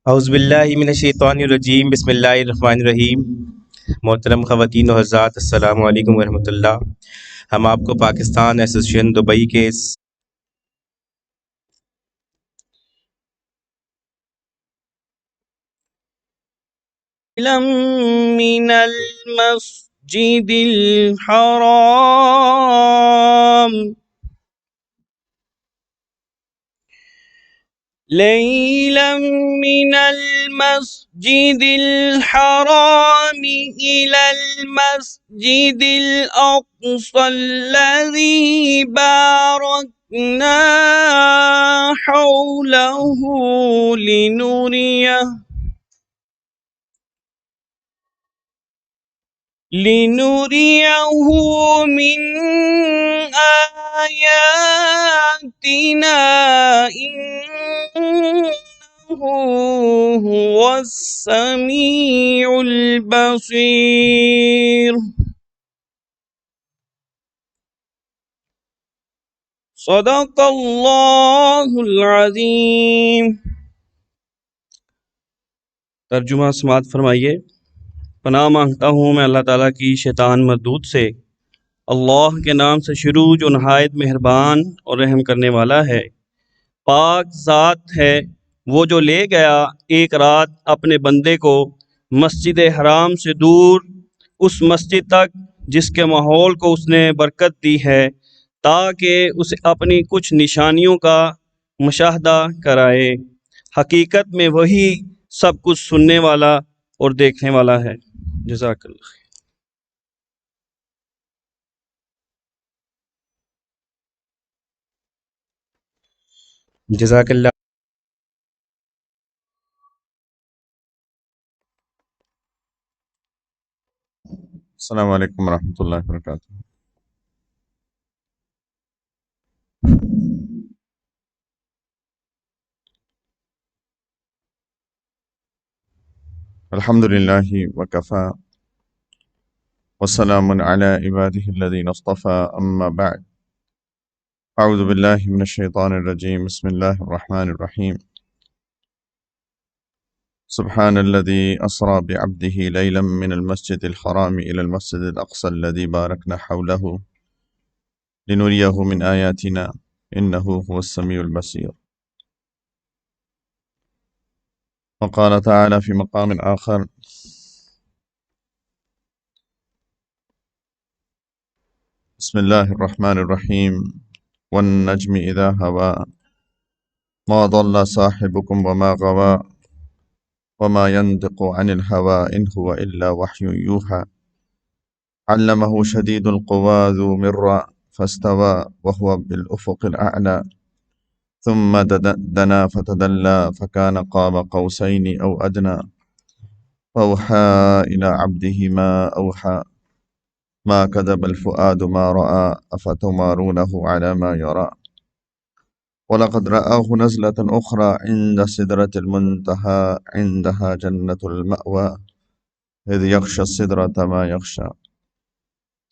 اعوذ باللہ من الشیطان الرجیم، بسم اللہ الرحمن الرحیم۔ محترم خواتین و حضرات، السلام علیکم ورحمۃ اللہ۔ ہم آپ کو پاکستان ایسوسیشن دبئی کے من المسجد الحرام ليلا من المسجد الحرام إلى المسجد الأقصى الذي باركنا حوله لنريه من آياتنا إنه هو السميع البصير۔ صدق اللہ العظیم۔ ترجمہ سماعت فرمائیے۔ پناہ مانگتا ہوں میں اللہ تعالیٰ کی شیطان مردود سے۔ اللہ کے نام سے شروع جو نہایت مہربان اور رحم کرنے والا ہے۔ پاک ذات ہے وہ جو لے گیا ایک رات اپنے بندے کو مسجد حرام سے دور اس مسجد تک جس کے ماحول کو اس نے برکت دی ہے، تاکہ اسے اپنی کچھ نشانیوں کا مشاہدہ کرائے۔ حقیقت میں وہی سب کچھ سننے والا اور دیکھنے والا ہے۔ جزاک اللہ۔ جزاک اللہ۔ السلام علیکم ورحمۃ اللہ وبرکاتہ۔ الحمد للہ وکفا وسلام علی عبادہ الذین اصطفى، اما بعد، اعوذ باللہ من الشیطان الرجیم، بسم اللہ الرحمن الرحیم۔ سبحان الذي اسرى بعبده ليلا من المسجد الحرام الى المسجد الاقصى الذي باركنا حوله لنريه من آياتنا انه هو السميع البصير۔ وقال تعالى في مقام آخر: بسم الله الرحمن الرحيم، والنجم إذا هوى ما ضل صاحبكم وما غوى وما ينطق عن الهوى إن هو إلا وحي يوحى علمه شديد القوى ذو مرة فاستوى وهو بالأفق الأعلى ثم دنا فتدلى فكان قاب قوسين أو أدنى فأوحى إلى عبده ما أوحى ما كذب الفؤاد ما رأى أفتمارونه على ما يرى ولقد رآه نزلة أخرى عند سدرة المنتهى عندها جنة المأوى إذ يغشى السدرة ما يغشى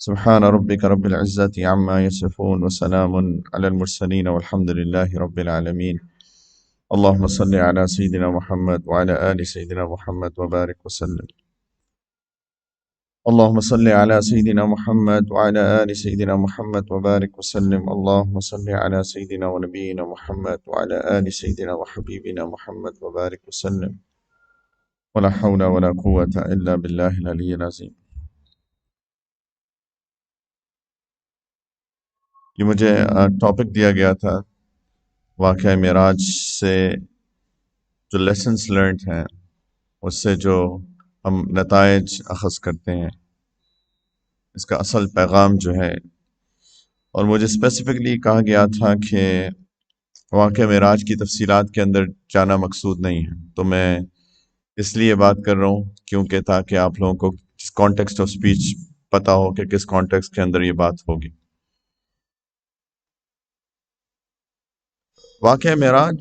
سبحان ربك رب العزة عما يصفون وسلام على المرسلين والحمد لله رب العالمين۔ اللهم صل على سيدنا محمد وعلى آل سيدنا محمد وبارك وسلم۔ اللهم صل على سيدنا محمد وعلى آل سيدنا محمد وبارك وسلم۔ اللهم صل على سيدنا ونبينا محمد وعلى آل سيدنا وحبيبنا محمد وبارك وسلم، ولا حول ولا قوة إلا بالله العلي العظيم۔ یہ مجھے ٹاپک دیا گیا تھا واقعہ معراج سے جو لیسنز لرنڈ ہیں، اس سے جو ہم نتائج اخذ کرتے ہیں، اس کا اصل پیغام جو ہے، اور مجھے اسپیسیفکلی کہا گیا تھا کہ واقعہ معراج کی تفصیلات کے اندر جانا مقصود نہیں ہے، تو میں اس لیے بات کر رہا ہوں کیونکہ تاکہ آپ لوگوں کو کانٹیکسٹ آف سپیچ پتہ ہو کہ کس کانٹیکسٹ کے اندر یہ بات ہوگی۔ واقعہ معراج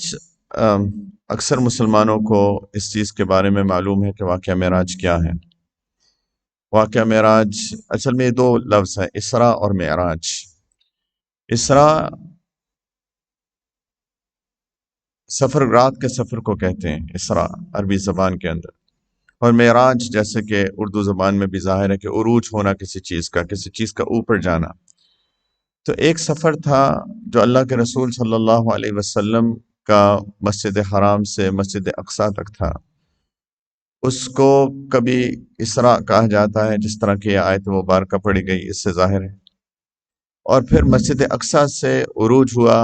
اکثر مسلمانوں کو اس چیز کے بارے میں معلوم ہے کہ واقعہ معراج کیا ہے۔ واقعہ معراج اصل میں دو لفظ ہیں، اسراء اور معراج۔ اسراء سفر، رات کے سفر کو کہتے ہیں اسراء عربی زبان کے اندر، اور معراج جیسے کہ اردو زبان میں بھی ظاہر ہے کہ عروج ہونا کسی چیز کا اوپر جانا۔ تو ایک سفر تھا جو اللہ کے رسول صلی اللہ علیہ وسلم کا مسجد حرام سے مسجد اقصیٰ تک تھا، اس کو کبھی اسراء کہا جاتا ہے، جس طرح کی آیت مبارکہ پڑھی گئی اس سے ظاہر ہے۔ اور پھر مسجد اقصیٰ سے عروج ہوا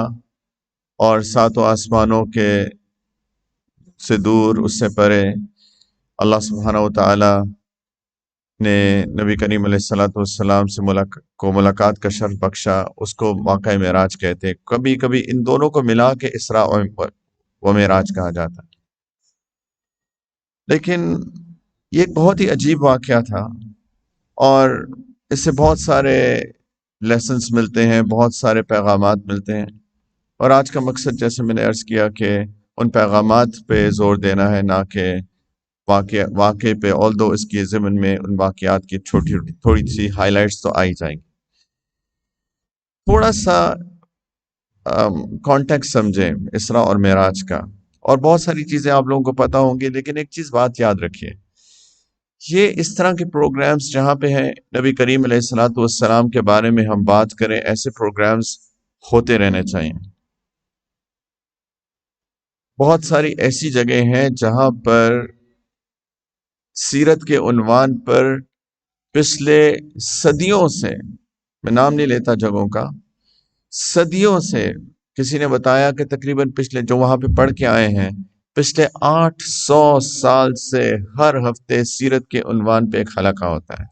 اور ساتوں آسمانوں کے سے دور، اس سے پرے اللہ سبحانہ و تعالی نے نبی کریم علیہ والسلام سے ملاقات کا شرف بخشا، اس کو واقعہ معراج کہتے ہیں۔ کبھی کبھی ان دونوں کو ملا کے اسراء و معراج کہا جاتا ہے۔ لیکن یہ ایک بہت ہی عجیب واقعہ تھا، اور اس سے بہت سارے لیسنز ملتے ہیں، بہت سارے پیغامات ملتے ہیں، اور آج کا مقصد جیسے میں نے عرض کیا کہ ان پیغامات پہ زور دینا ہے، نہ کہ واقعے پہ، although اس کی ضمن میں ان واقعات کی تھوڑی سی ہائی لائٹس تو آئی جائیں گی۔ تھوڑا سا کانٹیکٹ سمجھیں اسراء اور معراج کا، اور بہت ساری چیزیں آپ لوگوں کو پتہ ہوں گی، لیکن ایک چیز بات یاد رکھیے، یہ اس طرح کے پروگرامز جہاں پہ ہیں نبی کریم علیہ والسلام کے بارے میں ہم بات کریں، ایسے پروگرامز ہوتے رہنے چاہیے۔ بہت ساری ایسی جگہ ہیں جہاں پر سیرت کے عنوان پر پچھلے صدیوں سے، میں نام نہیں لیتا جگہوں کا، صدیوں سے کسی نے بتایا کہ تقریباً پچھلے جو وہاں پہ پڑھ کے آئے ہیں، پچھلے 800 سال سے ہر ہفتے سیرت کے عنوان پہ ایک حلقہ ہوتا ہے۔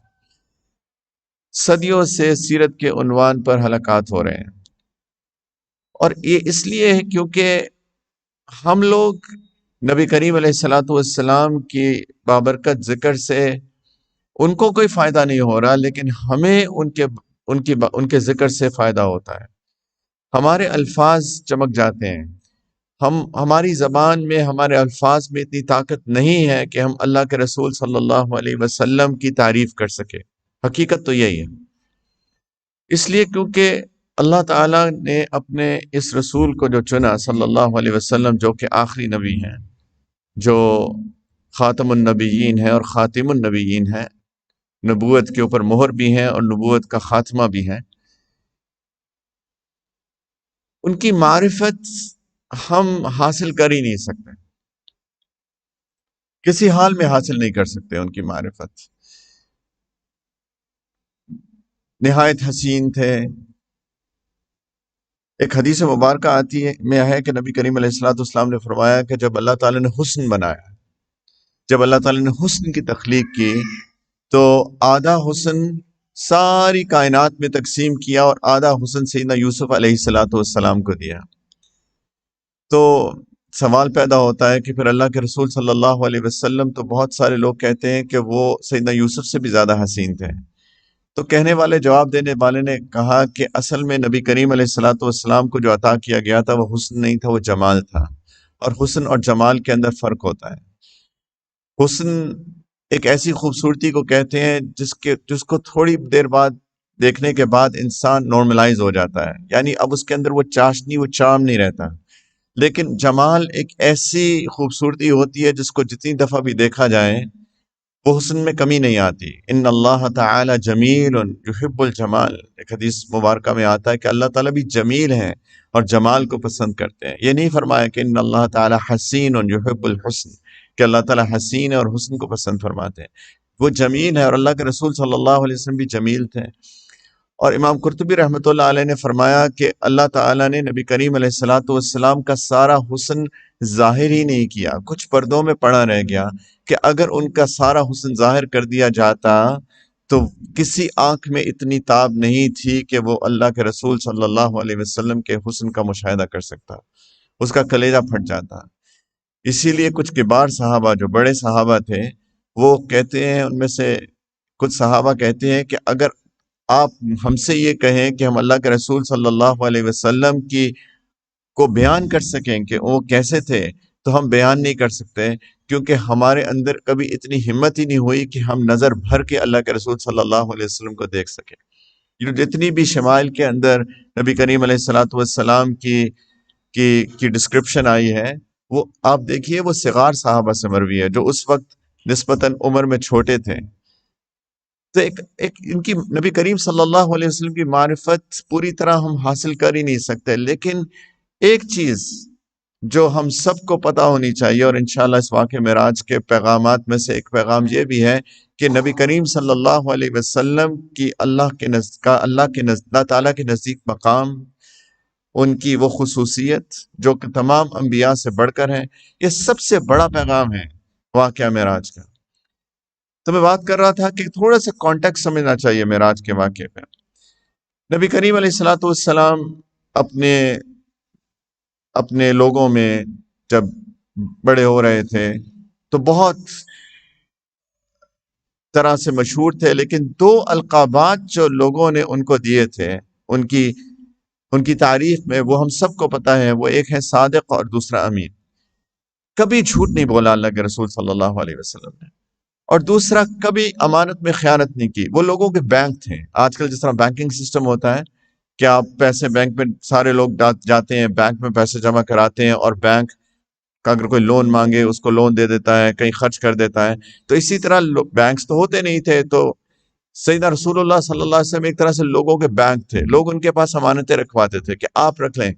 صدیوں سے سیرت کے عنوان پر حلقات ہو رہے ہیں، اور یہ اس لیے ہے کیونکہ ہم لوگ نبی کریم علیہ والسلام کی بابرکت ذکر سے ان کو کوئی فائدہ نہیں ہو رہا، لیکن ہمیں ان کے ذکر سے فائدہ ہوتا ہے۔ ہمارے الفاظ چمک جاتے ہیں، ہماری زبان میں، ہمارے الفاظ میں اتنی طاقت نہیں ہے کہ ہم اللہ کے رسول صلی اللہ علیہ وسلم کی تعریف کر سکے۔ حقیقت تو یہی ہے، اس لیے کیونکہ اللہ تعالیٰ نے اپنے اس رسول کو جو چنا صلی اللہ علیہ وسلم، جو کہ آخری نبی ہیں، جو خاتم النبیین ہیں اور خاتم النبیین ہیں، نبوت کے اوپر مہر بھی ہیں اور نبوت کا خاتمہ بھی ہیں، ان کی معرفت ہم حاصل کر ہی نہیں سکتے، کسی حال میں حاصل نہیں کر سکتے ان کی معرفت۔ نہایت حسین تھے۔ ایک حدیث مبارکہ آتی ہے میں ہے کہ نبی کریم علیہ السلام نے فرمایا کہ جب اللہ تعالیٰ نے حسن بنایا، جب اللہ تعالیٰ نے حسن کی تخلیق کی، تو آدھا حسن ساری کائنات میں تقسیم کیا اور آدھا حسن سیدنا یوسف علیہ السلام کو دیا۔ تو سوال پیدا ہوتا ہے کہ پھر اللہ کے رسول صلی اللہ علیہ وسلم، تو بہت سارے لوگ کہتے ہیں کہ وہ سیدنا یوسف سے بھی زیادہ حسین تھے۔ تو کہنے والے، جواب دینے والے نے کہا کہ اصل میں نبی کریم علیہ السلام کو جو عطا کیا گیا تھا وہ حسن نہیں تھا، وہ جمال تھا، اور حسن اور جمال کے اندر فرق ہوتا ہے۔ حسن ایک ایسی خوبصورتی کو کہتے ہیں جس کو تھوڑی دیر بعد دیکھنے کے بعد انسان نارملائز ہو جاتا ہے، یعنی اب اس کے اندر وہ چاشنی، وہ چارم نہیں رہتا۔ لیکن جمال ایک ایسی خوبصورتی ہوتی ہے جس کو جتنی دفعہ بھی دیکھا جائے وہ حسن میں کمی نہیں آتی۔ ان اللہ تعالی جمیل یحب الجمال، ایک حدیث مبارکہ میں آتا ہے کہ اللہ تعالیٰ بھی جمیل ہیں اور جمال کو پسند کرتے ہیں۔ یہ نہیں فرمایا کہ ان اللہ تعالی حسین یحب الحسن، کہ اللہ تعالیٰ حسین ہے اور حسن کو پسند فرماتے ہیں۔ وہ جمیل ہے، اور اللہ کے رسول صلی اللہ علیہ وسلم بھی جمیل تھے۔ اور امام قرطبی رحمۃ اللہ علیہ نے فرمایا کہ اللہ تعالیٰ نے نبی کریم علیہ السلام کا سارا حسن ظاہر ہی نہیں کیا، کچھ پردوں میں پڑا رہ گیا، کہ اگر ان کا سارا حسن ظاہر کر دیا جاتا تو کسی آنکھ میں اتنی تاب نہیں تھی کہ وہ اللہ کے رسول صلی اللہ علیہ وسلم کے حسن کا مشاہدہ کر سکتا، اس کا کلیجہ پھٹ جاتا۔ اسی لیے کچھ کبار صحابہ، جو بڑے صحابہ تھے، وہ کہتے ہیں، ان میں سے کچھ صحابہ کہتے ہیں کہ اگر آپ ہم سے یہ کہیں کہ ہم اللہ کے رسول صلی اللہ علیہ وسلم کو بیان کر سکیں کہ وہ کیسے تھے، تو ہم بیان نہیں کر سکتے، کیونکہ ہمارے اندر کبھی اتنی ہمت ہی نہیں ہوئی کہ ہم نظر بھر کے اللہ کے رسول صلی اللہ علیہ وسلم کو دیکھ سکیں۔ جتنی بھی شمائل کے اندر نبی کریم علیہ الصلوۃ والسلام کی ڈسکرپشن آئی ہے، وہ آپ دیکھیے وہ صغار صحابہ سے مروی ہے جو اس وقت نسبتاً عمر میں چھوٹے تھے. تو ایک ان کی نبی کریم صلی اللہ علیہ وسلم کی معرفت پوری طرح ہم حاصل کر ہی نہیں سکتے، لیکن ایک چیز جو ہم سب کو پتہ ہونی چاہیے، اور انشاءاللہ اس واقعہ معراج کے پیغامات میں سے ایک پیغام یہ بھی ہے کہ نبی کریم صلی اللہ علیہ وسلم کی اللہ تعالیٰ کے نزدیک مقام، ان کی وہ خصوصیت جو کہ تمام انبیاء سے بڑھ کر ہے، یہ سب سے بڑا پیغام ہے واقعہ معراج کا. تو میں بات کر رہا تھا کہ تھوڑا سا کانٹیکس سمجھنا چاہیے معراج کے واقعے پہ. نبی کریم علیہ الصلوۃ والسلام اپنے لوگوں میں جب بڑے ہو رہے تھے تو بہت طرح سے مشہور تھے، لیکن دو القابات جو لوگوں نے ان کو دیے تھے ان کی تعریف میں، وہ ہم سب کو پتہ ہے. وہ ایک ہے صادق اور دوسرا امین. کبھی جھوٹ نہیں بولا اللہ کے رسول صلی اللہ علیہ وسلم نے، اور دوسرا کبھی امانت میں خیانت نہیں کی. وہ لوگوں کے بینک تھے. آج کل جس طرح بینکنگ سسٹم ہوتا ہے کہ آپ پیسے بینک میں سارے لوگ جاتے ہیں، بینک میں پیسے جمع کراتے ہیں، اور بینک کا اگر کوئی لون مانگے اس کو لون دے دیتا ہے، کہیں خرچ کر دیتا ہے. تو اسی طرح بینکس تو ہوتے نہیں تھے، تو سیدنا رسول اللہ صلی اللہ علیہ وسلم ایک طرح سے لوگوں کے بینک تھے. لوگ ان کے پاس امانتیں رکھواتے تھے کہ آپ رکھ لیں،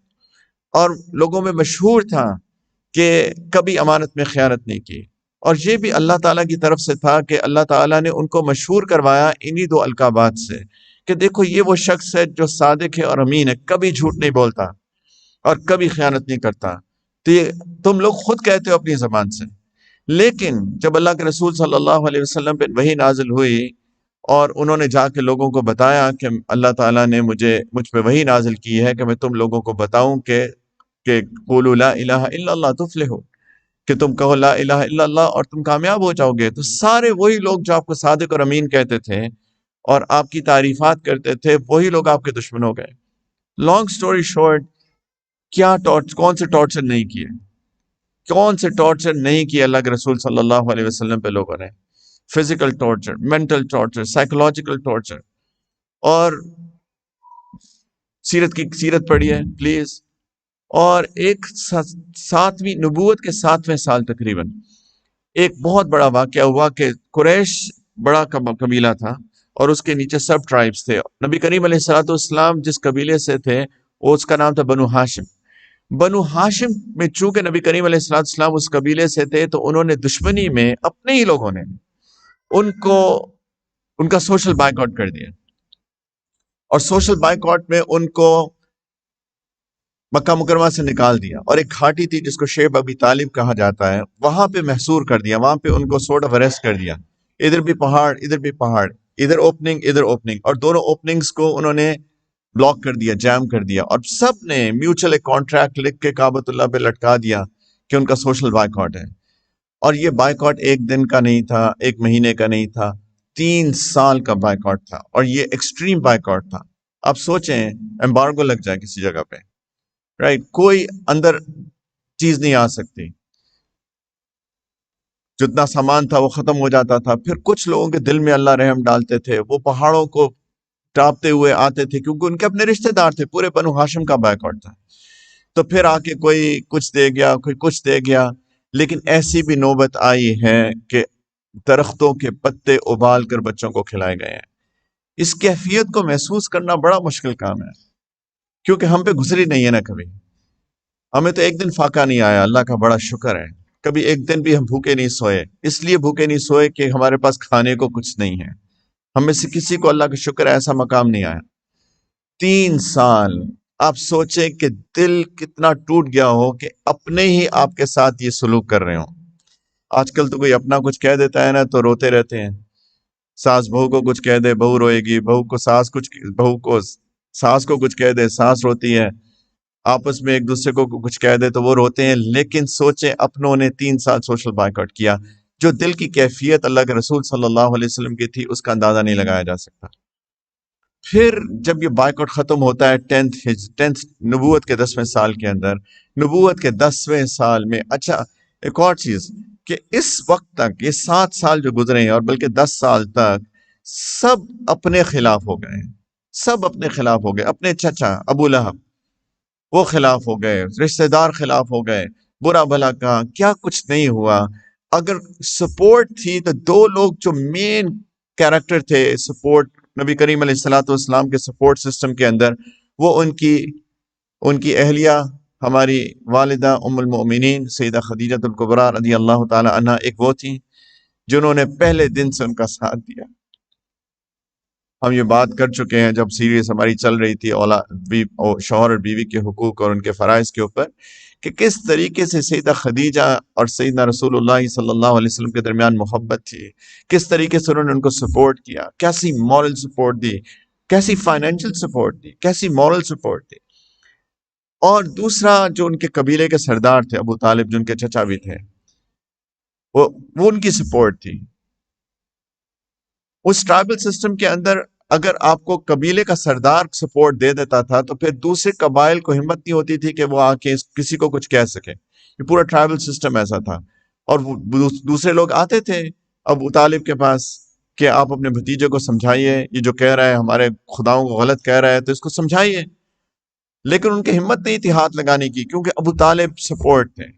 اور لوگوں میں مشہور تھا کہ کبھی امانت میں خیانت نہیں کی. اور یہ بھی اللہ تعالیٰ کی طرف سے تھا کہ اللہ تعالیٰ نے ان کو مشہور کروایا انہی دو القابات سے کہ دیکھو یہ وہ شخص ہے جو صادق ہے اور امین ہے، کبھی جھوٹ نہیں بولتا اور کبھی خیانت نہیں کرتا. تو یہ تم لوگ خود کہتے ہو اپنی زبان سے، لیکن جب اللہ کے رسول صلی اللہ علیہ وسلم پہ وحی نازل ہوئی اور انہوں نے جا کے لوگوں کو بتایا کہ اللہ تعالیٰ نے مجھ پہ وحی نازل کی ہے کہ میں تم لوگوں کو بتاؤں کہ قولوا لا الہ الا اللہ تفلحوا، کہ تم کہو لا الہ الا اللہ اور تم کامیاب ہو جاؤ گے. تو سارے وہی لوگ جو آپ کو صادق اور امین کہتے تھے اور آپ کی تعریفات کرتے تھے، وہی لوگ آپ کے دشمن ہو گئے. لانگ سٹوری شارٹ، کون سے ٹارچر نہیں کیے، کون سے ٹارچر نہیں کیے اللہ کے رسول صلی اللہ علیہ وسلم پہ لوگوں نے. Physical torture, mental torture, psychological torture. اور سیرت پڑھی ہے پلیز. اور ایک نبوت کے 7ویں سال تقریباً ایک بہت بڑا واقعہ ہوا کہ قریش بڑا قبیلہ تھا اور اس کے نیچے سب ٹرائبز تھے. نبی کریم علیہ الصلوۃ والسلام جس قبیلے سے تھے اس کا نام تھا بنو ہاشم. بنو ہاشم میں چونکہ نبی کریم علیہ الصلوۃ والسلام اس قبیلے سے تھے، تو انہوں نے دشمنی میں اپنے ہی لوگوں نے ان کا سوشل بائیک آؤٹ کر دیا، اور سوشل بائیک آؤٹ میں ان کو مکہ مکرمہ سے نکال دیا، اور ایک گھاٹی تھی جس کو شیب ابی طالب کہا جاتا ہے، وہاں پہ محصور کر دیا. وہاں پہ ان کو سورٹ آف اریسٹ کر دیا. ادھر بھی پہاڑ، ادھر بھی پہاڑ، ادھر اوپننگ، اور دونوں اوپننگز کو انہوں نے بلاک کر دیا، جام کر دیا، اور سب نے میوچل ایک کانٹریکٹ لکھ کے کعبۃ اللہ پہ لٹکا دیا کہ ان کا سوشل بائیک آؤٹ ہے. اور یہ بائیک آؤٹ ایک دن کا نہیں تھا، ایک مہینے کا نہیں تھا، 3 سال کا بائیک آؤٹ تھا، اور یہ ایکسٹریم بائیک آؤٹ تھا. آپ سوچیں ایمبارگو لگ جائے کسی جگہ پہ، رائٹ، کوئی اندر چیز نہیں آ سکتی، جتنا سامان تھا وہ ختم ہو جاتا تھا. پھر کچھ لوگوں کے دل میں اللہ رحم ڈالتے تھے، وہ پہاڑوں کو ٹاپتے ہوئے آتے تھے کیونکہ ان کے اپنے رشتہ دار تھے. پورے بنو ہاشم کا بائیک آؤٹ تھا. تو پھر آ کے کوئی کچھ دے گیا، کوئی کچھ دے گیا. لیکن ایسی بھی نوبت آئی ہے کہ درختوں کے پتے ابال کر بچوں کو کھلائے گئے ہیں. اس کیفیت کو محسوس کرنا بڑا مشکل کام ہے، کیونکہ ہم پہ گزری نہیں ہے نا کبھی. ہمیں تو ایک دن فاقہ نہیں آیا، اللہ کا بڑا شکر ہے. کبھی ایک دن بھی ہم بھوکے نہیں سوئے، اس لیے بھوکے نہیں سوئے کہ ہمارے پاس کھانے کو کچھ نہیں ہے. ہم میں سے کسی کو اللہ کا شکر ہے ایسا مقام نہیں آیا. 3 سال آپ سوچیں کہ دل کتنا ٹوٹ گیا ہو کہ اپنے ہی آپ کے ساتھ یہ سلوک کر رہے ہوں. آج کل تو کوئی اپنا کچھ کہہ دیتا ہے نا تو روتے رہتے ہیں. ساس بہو کو کچھ کہہ دے، بہو روئے گی، بہو کو ساس کو کچھ کہہ دے، ساس روتی ہے. آپس میں ایک دوسرے کو کچھ کہہ دے تو وہ روتے ہیں. لیکن سوچیں اپنوں نے 3 سال سوشل بائیک آؤٹ کیا. جو دل کی کیفیت اللہ کے رسول صلی اللہ علیہ وسلم کی تھی اس کا اندازہ نہیں لگایا جا سکتا. پھر جب یہ بائیک آؤٹ ختم ہوتا ہے 10th نبوت کے 10ویں سال کے اندر، نبوت کے 10ویں سال میں، اچھا ایک اور چیز کہ اس وقت تک یہ 7 سال جو گزرے ہیں اور بلکہ 10 سال تک سب اپنے خلاف ہو گئے ہیں. سب اپنے خلاف ہو گئے، اپنے چچا ابو لہب وہ خلاف ہو گئے، رشتہ دار خلاف ہو گئے، برا بھلا کہا، کیا کچھ نہیں ہوا۔ اگر سپورٹ تھی تو دو لوگ جو مین کیریکٹر تھے سپورٹ نبی کریم علیہ الصلوۃ والسلام کے سپورٹ سسٹم کے اندر، وہ ان کی اہلیہ ہماری والدہ ام المؤمنین سیدہ خدیجہ الکبریٰ رضی اللہ تعالی عنہا، ایک وہ تھی جنہوں نے پہلے دن سے ان کا ساتھ دیا۔ ہم یہ بات کر چکے ہیں جب سیریز ہماری چل رہی تھی شوہر اور بیوی کے حقوق اور ان کے فرائض کے اوپر، کہ کس طریقے سے سیدہ خدیجہ اور سیدنا رسول اللہ صلی اللہ علیہ وسلم کے درمیان محبت تھی، کس طریقے سے انہوں نے ان کو سپورٹ کیا، کیسی مورل سپورٹ دی، کیسی فائنینشیل سپورٹ دی، کیسی مورل سپورٹ دی۔ اور دوسرا جو ان کے قبیلے کے سردار تھے ابو طالب، جو ان کے چچا بھی تھے، وہ ان کی سپورٹ تھی۔ اس ٹرائبل سسٹم کے اندر اگر آپ کو قبیلے کا سردار سپورٹ دے دیتا تھا تو پھر دوسرے قبائل کو ہمت نہیں ہوتی تھی کہ وہ آ کے کسی کو کچھ کہہ سکے۔ یہ پورا ٹرائبل سسٹم ایسا تھا، اور دوسرے لوگ آتے تھے ابو طالب کے پاس کہ آپ اپنے بھتیجے کو سمجھائیے، یہ جو کہہ رہا ہے ہمارے خداؤں کو غلط کہہ رہا ہے تو اس کو سمجھائیے، لیکن ان کی ہمت نہیں تھی ہاتھ لگانے کی، کیونکہ ابو طالب سپورٹ تھے،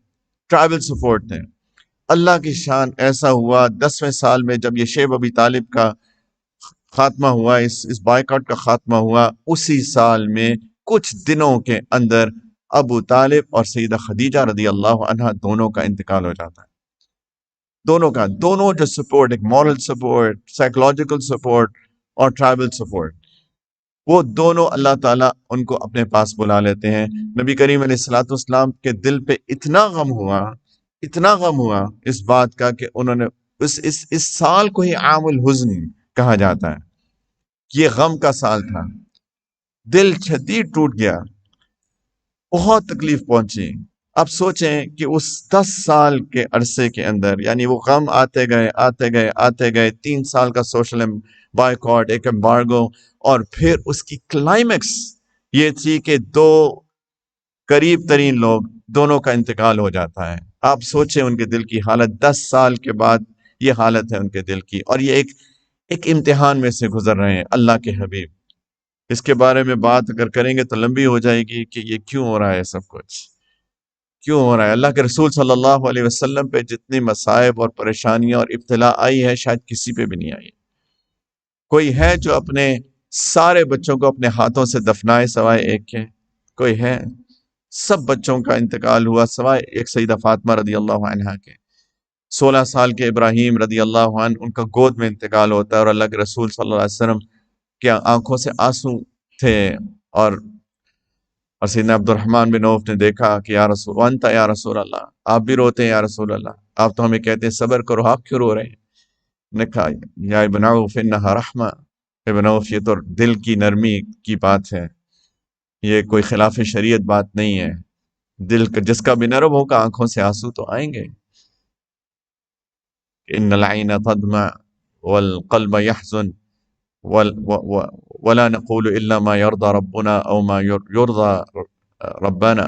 ٹرائبل سپورٹ تھے۔ اللہ کی شان ایسا ہوا 10ویں سال میں جب یہ شیب ابی طالب کا خاتمہ ہوا، اس بائیکاٹ کا خاتمہ ہوا، اسی سال میں کچھ دنوں کے اندر ابو طالب اور سیدہ خدیجہ رضی اللہ عنہا دونوں کا انتقال ہو جاتا ہے۔ دونوں جو سپورٹ، ایک مورل سپورٹ، سائیکولوجیکل سپورٹ اور ٹرائبل سپورٹ، وہ دونوں اللہ تعالیٰ ان کو اپنے پاس بلا لیتے ہیں۔ نبی کریم علیہ الصلوۃ والسلام کے دل پہ اتنا غم ہوا اس بات کا کہ انہوں نے اس سال کو ہی عام الحزن کہا جاتا ہے، یہ غم کا سال تھا، دل شدید ٹوٹ گیا، بہت تکلیف پہنچی۔ اب سوچیں کہ اس 10 سال کے عرصے کے اندر، یعنی وہ غم آتے گئے 3 سال کا سوشل بائیکاٹ، ایک ایمبارگو، اور پھر اس کی کلائمیکس یہ تھی کہ دو قریب ترین لوگ دونوں کا انتقال ہو جاتا ہے۔ آپ سوچیں ان کے دل کی حالت، 10 سال کے بعد یہ حالت ہے ان کے دل کی، اور یہ ایک امتحان میں سے گزر رہے ہیں اللہ کے حبیب۔ اس کے بارے میں بات اگر کریں گے تو لمبی ہو جائے گی کہ یہ کیوں ہو رہا ہے، سب کچھ کیوں ہو رہا ہے۔ اللہ کے رسول صلی اللہ علیہ وسلم پہ جتنی مصائب اور پریشانیاں اور ابتلا آئی ہے شاید کسی پہ بھی نہیں آئی۔ کوئی ہے جو اپنے سارے بچوں کو اپنے ہاتھوں سے دفنائے سوائے ایک کے؟ کوئی ہے؟ سب بچوں کا انتقال ہوا سوائے ایک سیدہ فاطمہ رضی اللہ عنہا کے۔ 16 سال کے ابراہیم رضی اللہ عنہ، ان کا گود میں انتقال ہوتا ہے، اور اللہ کے رسول صلی اللہ علیہ وسلم کی آنکھوں سے آنسو تھے، اور سیدنا عبد الرحمن بن عوف نے دیکھا کہ یا رسول اللہ، آپ بھی روتے ہیں یا رسول اللہ، آپ تو ہمیں کہتے ہیں صبر کرو، آپ کیوں رو رہے ہیں؟ نے کہا یا ابن عوف انہا رحمہ، ابن عوف یہ تو دل کی نرمی کی بات ہے، یہ کوئی خلاف شریعت بات نہیں ہے، دل کا جس کا بھی نرم ہوگا آنکھوں سے آنسو تو آئیں گے۔ ان العین تدمع والقلب يحزن ولا نقول الا ما يرضى ربنا او ما يرضى ربنا،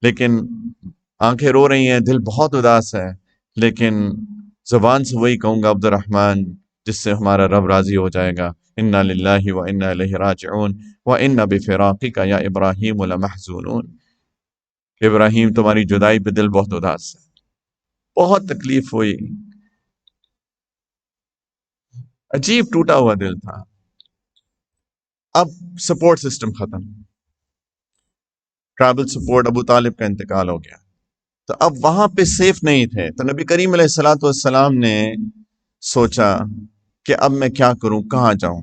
لیکن آنکھیں رو رہی ہیں، دل بہت اداس ہے، لیکن زبان سے وہی کہوں گا عبد الرحمن جس سے ہمارا رب راضی ہو جائے گا، انا للہ و انا الیہ راجعون وانا بفراقک یا ابراہیم لمحزونون۔ ابراہیم تمہاری جدائی پہ دل بہت اداس ہے، بہت تکلیف ہوئی، عجیب ٹوٹا ہوا دل تھا۔ اب سپورٹ سسٹم ختم، ٹرائبل سپورٹ، ابو طالب کا انتقال ہو گیا، تو اب وہاں پہ سیف نہیں تھے، تو نبی کریم علیہ الصلوۃ والسلام نے سوچا کہ اب میں کیا کروں، کہاں جاؤں؟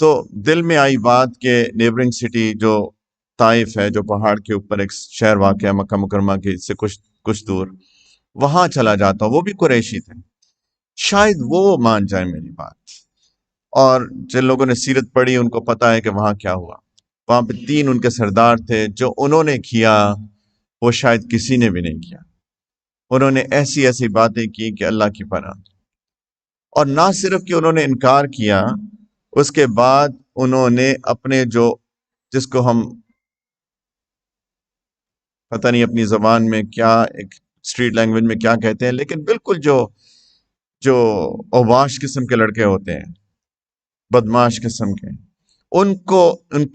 تو دل میں آئی بات کہ نیبرنگ سٹی جو طائف ہے، جو پہاڑ کے اوپر ایک شہر واقع ہے مکہ مکرمہ کے سے کچھ دور، وہاں چلا جاتا ہوں، وہ بھی قریشی تھے، شاید وہ مان جائے میری بات۔ اور جن لوگوں نے سیرت پڑھی ان کو پتا ہے کہ وہاں کیا ہوا۔ وہاں پہ 3 ان کے سردار تھے، جو انہوں نے کیا وہ شاید کسی نے بھی نہیں کیا۔ انہوں نے ایسی باتیں کی کہ اللہ کی پناہ، اور نہ صرف کہ انہوں نے انکار کیا، اس کے بعد انہوں نے اپنے جس کو ہم پتہ نہیں اپنی زبان میں کیا، ایک اسٹریٹ لینگویج میں کیا کہتے ہیں، لیکن بالکل جو اوباش قسم کے لڑکے ہوتے ہیں، بدماش قسم کے، ان کو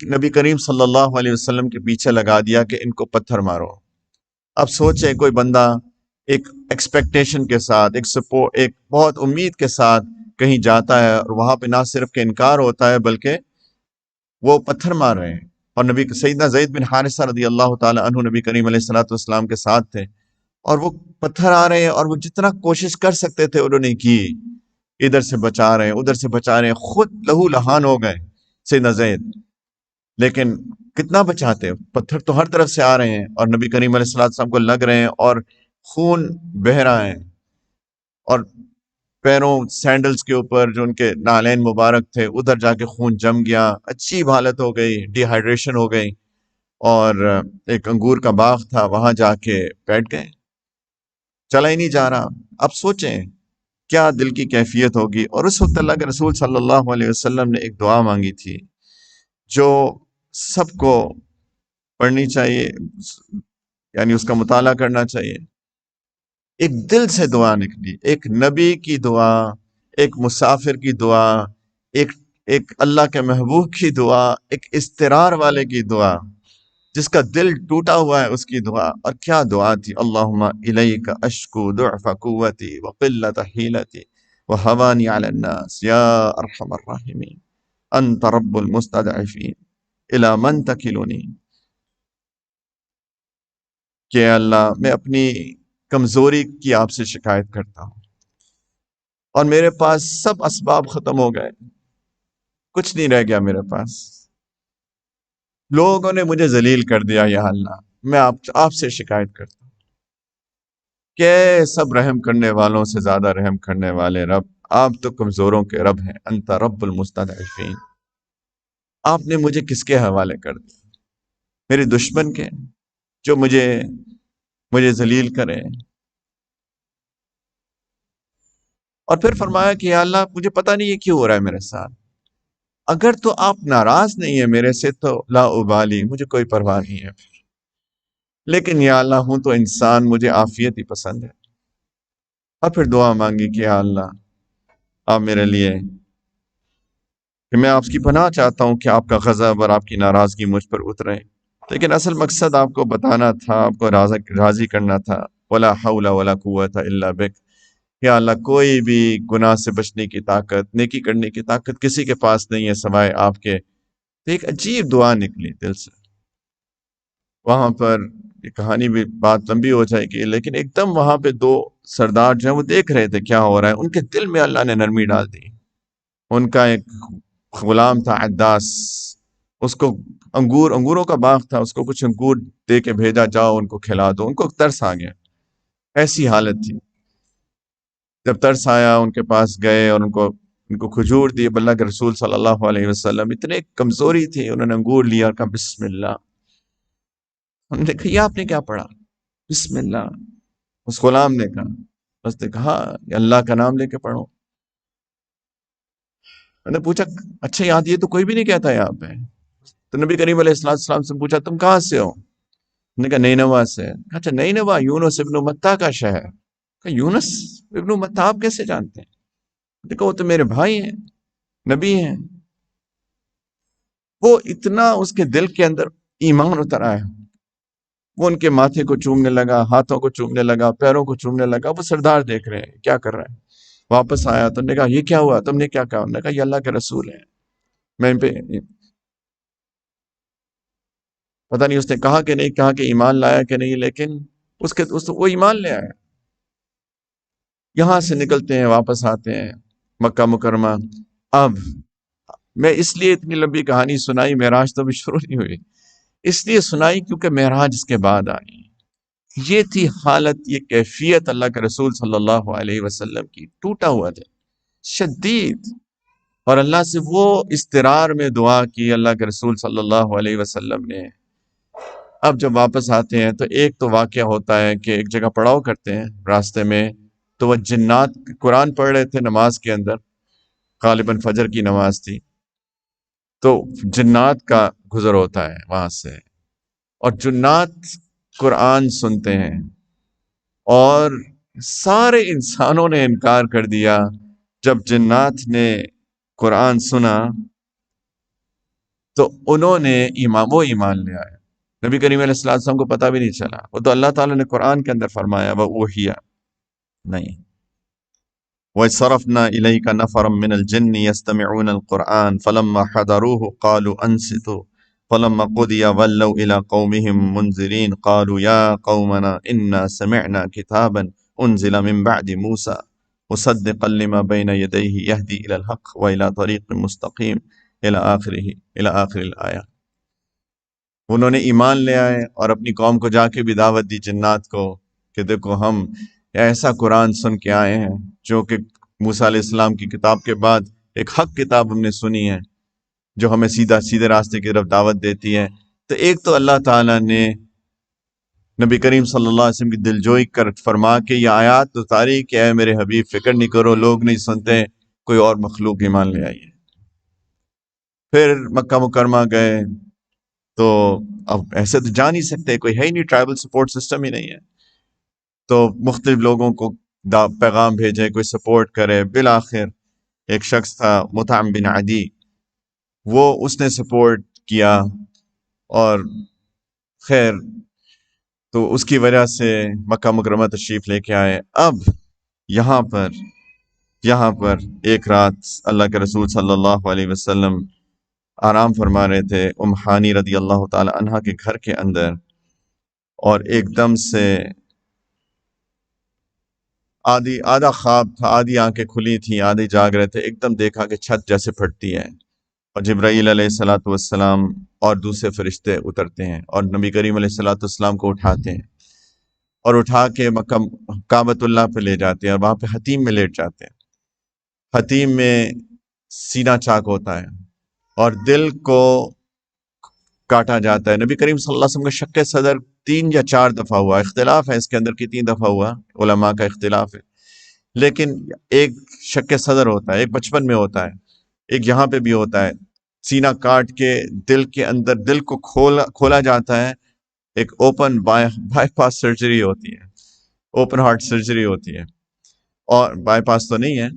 نبی کریم صلی اللہ علیہ وسلم کے پیچھے لگا دیا کہ ان کو پتھر مارو۔ اب سوچیں کوئی بندہ ایک ایکسپیکٹیشن کے ساتھ، ایک بہت امید کے ساتھ کہیں جاتا ہے، اور وہاں پہ نہ صرف کہ انکار ہوتا ہے بلکہ وہ پتھر مار رہے ہیں۔ اور نبی سیدنا زید بن حارثہ رضی اللہ تعالی عنہ نبی کریم علیہ الصلوۃ والسلام کے ساتھ تھے، اور وہ پتھر آ رہے ہیں، اور وہ جتنا کوشش کر سکتے تھے انہوں نے کی، ادھر سے بچا رہے ہیں ادھر سے بچا رہے ہیں، خود لہو لہان ہو گئے سیدنا زید، لیکن کتنا بچاتے؟ پتھر تو ہر طرف سے آ رہے ہیں اور نبی کریم علیہ الصلوۃ والسلام کو لگ رہے ہیں، اور خون بہہ رہا ہے، اور پیروں سینڈلز کے اوپر جو ان کے نالین مبارک تھے ادھر جا کے خون جم گیا، عجیب حالت ہو گئی، ڈی ہائیڈریشن ہو گئی، اور ایک انگور کا باغ تھا وہاں جا کے بیٹھ گئے، چلا ہی نہیں جا رہا۔ اب سوچیں کیا دل کی کیفیت ہوگی۔ اور اس وقت اللہ کے رسول صلی اللہ علیہ وسلم نے ایک دعا مانگی تھی جو سب کو پڑھنی چاہیے، یعنی اس کا مطالعہ کرنا چاہیے۔ ایک دل سے دعا نکلی، ایک نبی کی دعا، ایک مسافر کی دعا، ایک ایک اللہ کے محبوب کی دعا، ایک اضطرار والے کی دعا، جس کا دل ٹوٹا ہوا ہے اس کی دعا۔ اور کیا دعا تھی؟ اللہم الیک اشکو ضعف قوتی وقلت حیلتی وہوانی علی الناس یا ارحم الراحمین انت رب المستضعفین الی من تکلنی، کہ اللہ میں اپنی کمزوری کی آپ سے شکایت کرتا ہوں، اور میرے پاس سب اسباب ختم ہو گئے، کچھ نہیں رہ گیا میرے پاس، لوگوں نے مجھے ذلیل کر دیا، یا اللہ میں آپ سے شکایت کرتا ہوں کہ سب رحم کرنے والوں سے زیادہ رحم کرنے والے رب، آپ تو کمزوروں کے رب ہیں، انت رب المستضعفین، آپ نے مجھے کس کے حوالے کر دیا؟ میرے دشمن کے، جو مجھے ذلیل کرے۔ اور پھر فرمایا کہ یا اللہ مجھے پتہ نہیں یہ کیوں ہو رہا ہے میرے ساتھ، اگر تو آپ ناراض نہیں ہے میرے سے تو لا ابالی، مجھے کوئی پرواہ نہیں ہے، لیکن یا اللہ ہوں تو انسان، مجھے عافیت ہی پسند ہے۔ اور پھر دعا مانگی کہ یا اللہ آپ میرے لیے، کہ میں آپ کی پناہ چاہتا ہوں کہ آپ کا غضب اور آپ کی ناراضگی مجھ پر اترے، لیکن اصل مقصد آپ کو بتانا تھا، آپ کو راضی کرنا تھا۔ ولا حول ولا قوت الا بک، یا اللہ کوئی بھی گناہ سے بچنے کی طاقت، نیکی کرنے کی طاقت کسی کے پاس نہیں ہے سوائے آپ کے۔ تو ایک عجیب دعا نکلی دل سے۔ وہاں پر یہ کہانی بھی بات لمبی ہو جائے گی، لیکن ایک دم وہاں پہ دو سردار جو ہیں وہ دیکھ رہے تھے کیا ہو رہا ہے، ان کے دل میں اللہ نے نرمی ڈال دی۔ ان کا ایک غلام تھا عداس، اس کو انگوروں کا باغ تھا، اس کو کچھ انگور دے کے بھیجا، جاؤ ان کو کھلا دو، ان کو ترس آ گیا، ایسی حالت تھی۔ جب ترس آیا ان کے پاس گئے اور ان کو کھجور دی، اللہ کے رسول صلی اللہ علیہ وسلم، اتنے کمزوری تھی، انہوں نے انگور لیا اور کہا بسم اللہ۔ انہوں نے کہا یہ آپ نے کیا پڑھا؟ بسم اللہ۔ اس غلام نے کہا، اس نے کہا کہ اللہ کا نام لے کے پڑھو۔ میں نے پوچھا اچھا یاد یہ تو کوئی بھی نہیں کہتا یہاں پہ؟ تو نبی کریم علیہ السلام سے پوچھا تم کہاں سے ہو؟ انہوں نے کہا نینوا سے۔ اچھا نینوا یونس ابن متہ کا شہر؟ کہا یونس ابن متہ آپ کیسے جانتے ہیں؟ دیکھو وہ تو میرے بھائی ہیں، نبی ہیں۔ وہ اتنا اس کے دل کے اندر ایمان اتر آیا، وہ ان کے ماتھے کو چومنے لگا، ہاتھوں کو چومنے لگا، پیروں کو چومنے لگا۔ وہ سردار دیکھ رہے ہیں کیا کر رہا ہے۔ واپس آیا تو نے کہا یہ کیا ہوا، تم نے کیا کہا؟ انہوں نے کہا یہ اللہ کے رسول ہیں، میں ان پہ پتہ نہیں اس نے کہا کہ نہیں کہا کہ ایمان لایا کہ نہیں، لیکن وہ ایمان لے آیا۔ یہاں سے نکلتے ہیں، واپس آتے ہیں مکہ مکرمہ۔ اب میں اس لیے اتنی لمبی کہانی سنائی، معراج تو ابھی شروع نہیں ہوئی، اس لیے سنائی کیونکہ معراج اس کے بعد آئی۔ یہ تھی حالت، یہ کیفیت اللہ کے رسول صلی اللہ علیہ وسلم کی، ٹوٹا ہوا دل، شدید، اور اللہ سے وہ اضطرار میں دعا کی اللہ کے رسول صلی اللہ علیہ وسلم نے۔ اب جب واپس آتے ہیں تو ایک تو واقعہ ہوتا ہے کہ ایک جگہ پڑاؤ کرتے ہیں راستے میں، تو وہ جنات قرآن پڑھ رہے تھے نماز کے اندر، غالباً فجر کی نماز تھی، تو جنات کا گزر ہوتا ہے وہاں سے، اور جنات قرآن سنتے ہیں، اور سارے انسانوں نے انکار کر دیا۔ جب جنات نے قرآن سنا تو انہوں نے وہ ایمان لے آئے، نبی کریم علیہ السلام کو پتہ بھی نہیں چلا، وہ تو اللہ تعالیٰ نے قرآن کے اندر فرمایا وَأُوحِيَ نہیں، وَصَرَفْنَا إِلَيْكَ نَفَرًا مِّنَ الْجِنِّ يَسْتَمِعُونَ الْقُرْآنَ فَلَمَّا حَضَرُوهُ قَالُوا أَنصِتُوا فَلَمَّا قُضِيَ وَلَّوْا إِلَىٰ قَوْمِهِمْ مُنذِرِينَ قَالُوا يَا قَوْمَنَا إِنَّا سَمِعْنَا كِتَابًا أُنزِلَ مِن بَعْدِ مُوسَىٰ مُصَدِّقًا لِّمَا بَيْنَ يَدَيْهِ يَهْدِي إِلَى الْحَقِّ وَإِلَىٰ طَرِيقٍ مُّسْتَقِيمٍ إِلَىٰ آخِرِ الْآيَةِ۔ انہوں نے ایمان لے آئے اور اپنی قوم کو جا کے بھی دعوت دی، جنات کو، کہ دیکھو ہم ایسا قرآن سن کے آئے ہیں جو کہ موسیٰ علیہ السلام کی کتاب کے بعد ایک حق کتاب ہم نے سنی ہے جو ہمیں سیدھے راستے کی طرف دعوت دیتی ہے۔ تو ایک تو اللہ تعالیٰ نے نبی کریم صلی اللہ علیہ وسلم کی دلجوئی کر فرما کے یہ آیات اتاری کہ اے میرے حبیب فکر نہیں کرو، لوگ نہیں سنتے، کوئی اور مخلوق ایمان لے آئیے۔ پھر مکہ مکرمہ گئے تو اب ایسے تو جا نہیں سکتے، کوئی ہے ہی نہیں، ٹرائبل سپورٹ سسٹم ہی نہیں ہے، تو مختلف لوگوں کو پیغام بھیجے، کوئی سپورٹ کرے۔ بالآخر ایک شخص تھا مطعم بن عدی، وہ اس نے سپورٹ کیا، اور خیر تو اس کی وجہ سے مکہ مکرمہ تشریف لے کے آئے۔ اب یہاں پر ایک رات اللہ کے رسول صلی اللہ علیہ وسلم آرام فرما رہے تھے ام ہانی رضی اللہ تعالی عنہا کے گھر کے اندر، اور ایک دم سے آدھا خواب تھا، آدھی آنکھیں کھلی تھیں، آدھی جاگ رہے تھے، ایک دم دیکھا کہ چھت جیسے پھٹتی ہے اور جبرائیل علیہ الصلوۃ والسلام اور دوسرے فرشتے اترتے ہیں اور نبی کریم علیہ الصلوۃ والسلام کو اٹھاتے ہیں اور اٹھا کے مکہ کعبۃ اللہ پہ لے جاتے ہیں اور وہاں پہ حتیم میں لیٹ جاتے ہیں۔ حتیم میں سینہ چاک ہوتا ہے اور دل کو کاٹا جاتا ہے۔ نبی کریم صلی اللہ علیہ وسلم کا شق صدر 3 یا 4 دفعہ ہوا، اختلاف ہے اس کے اندر کتنی دفعہ ہوا، علماء کا اختلاف ہے، لیکن ایک شق صدر ہوتا ہے، ایک بچپن میں ہوتا ہے، ایک یہاں پہ بھی ہوتا ہے، سینہ کاٹ کے دل کے اندر دل کو کھولا جاتا ہے، ایک اوپن بائی پاس سرجری ہوتی ہے، اوپن ہارٹ سرجری ہوتی ہے، اور بائی پاس تو نہیں ہے،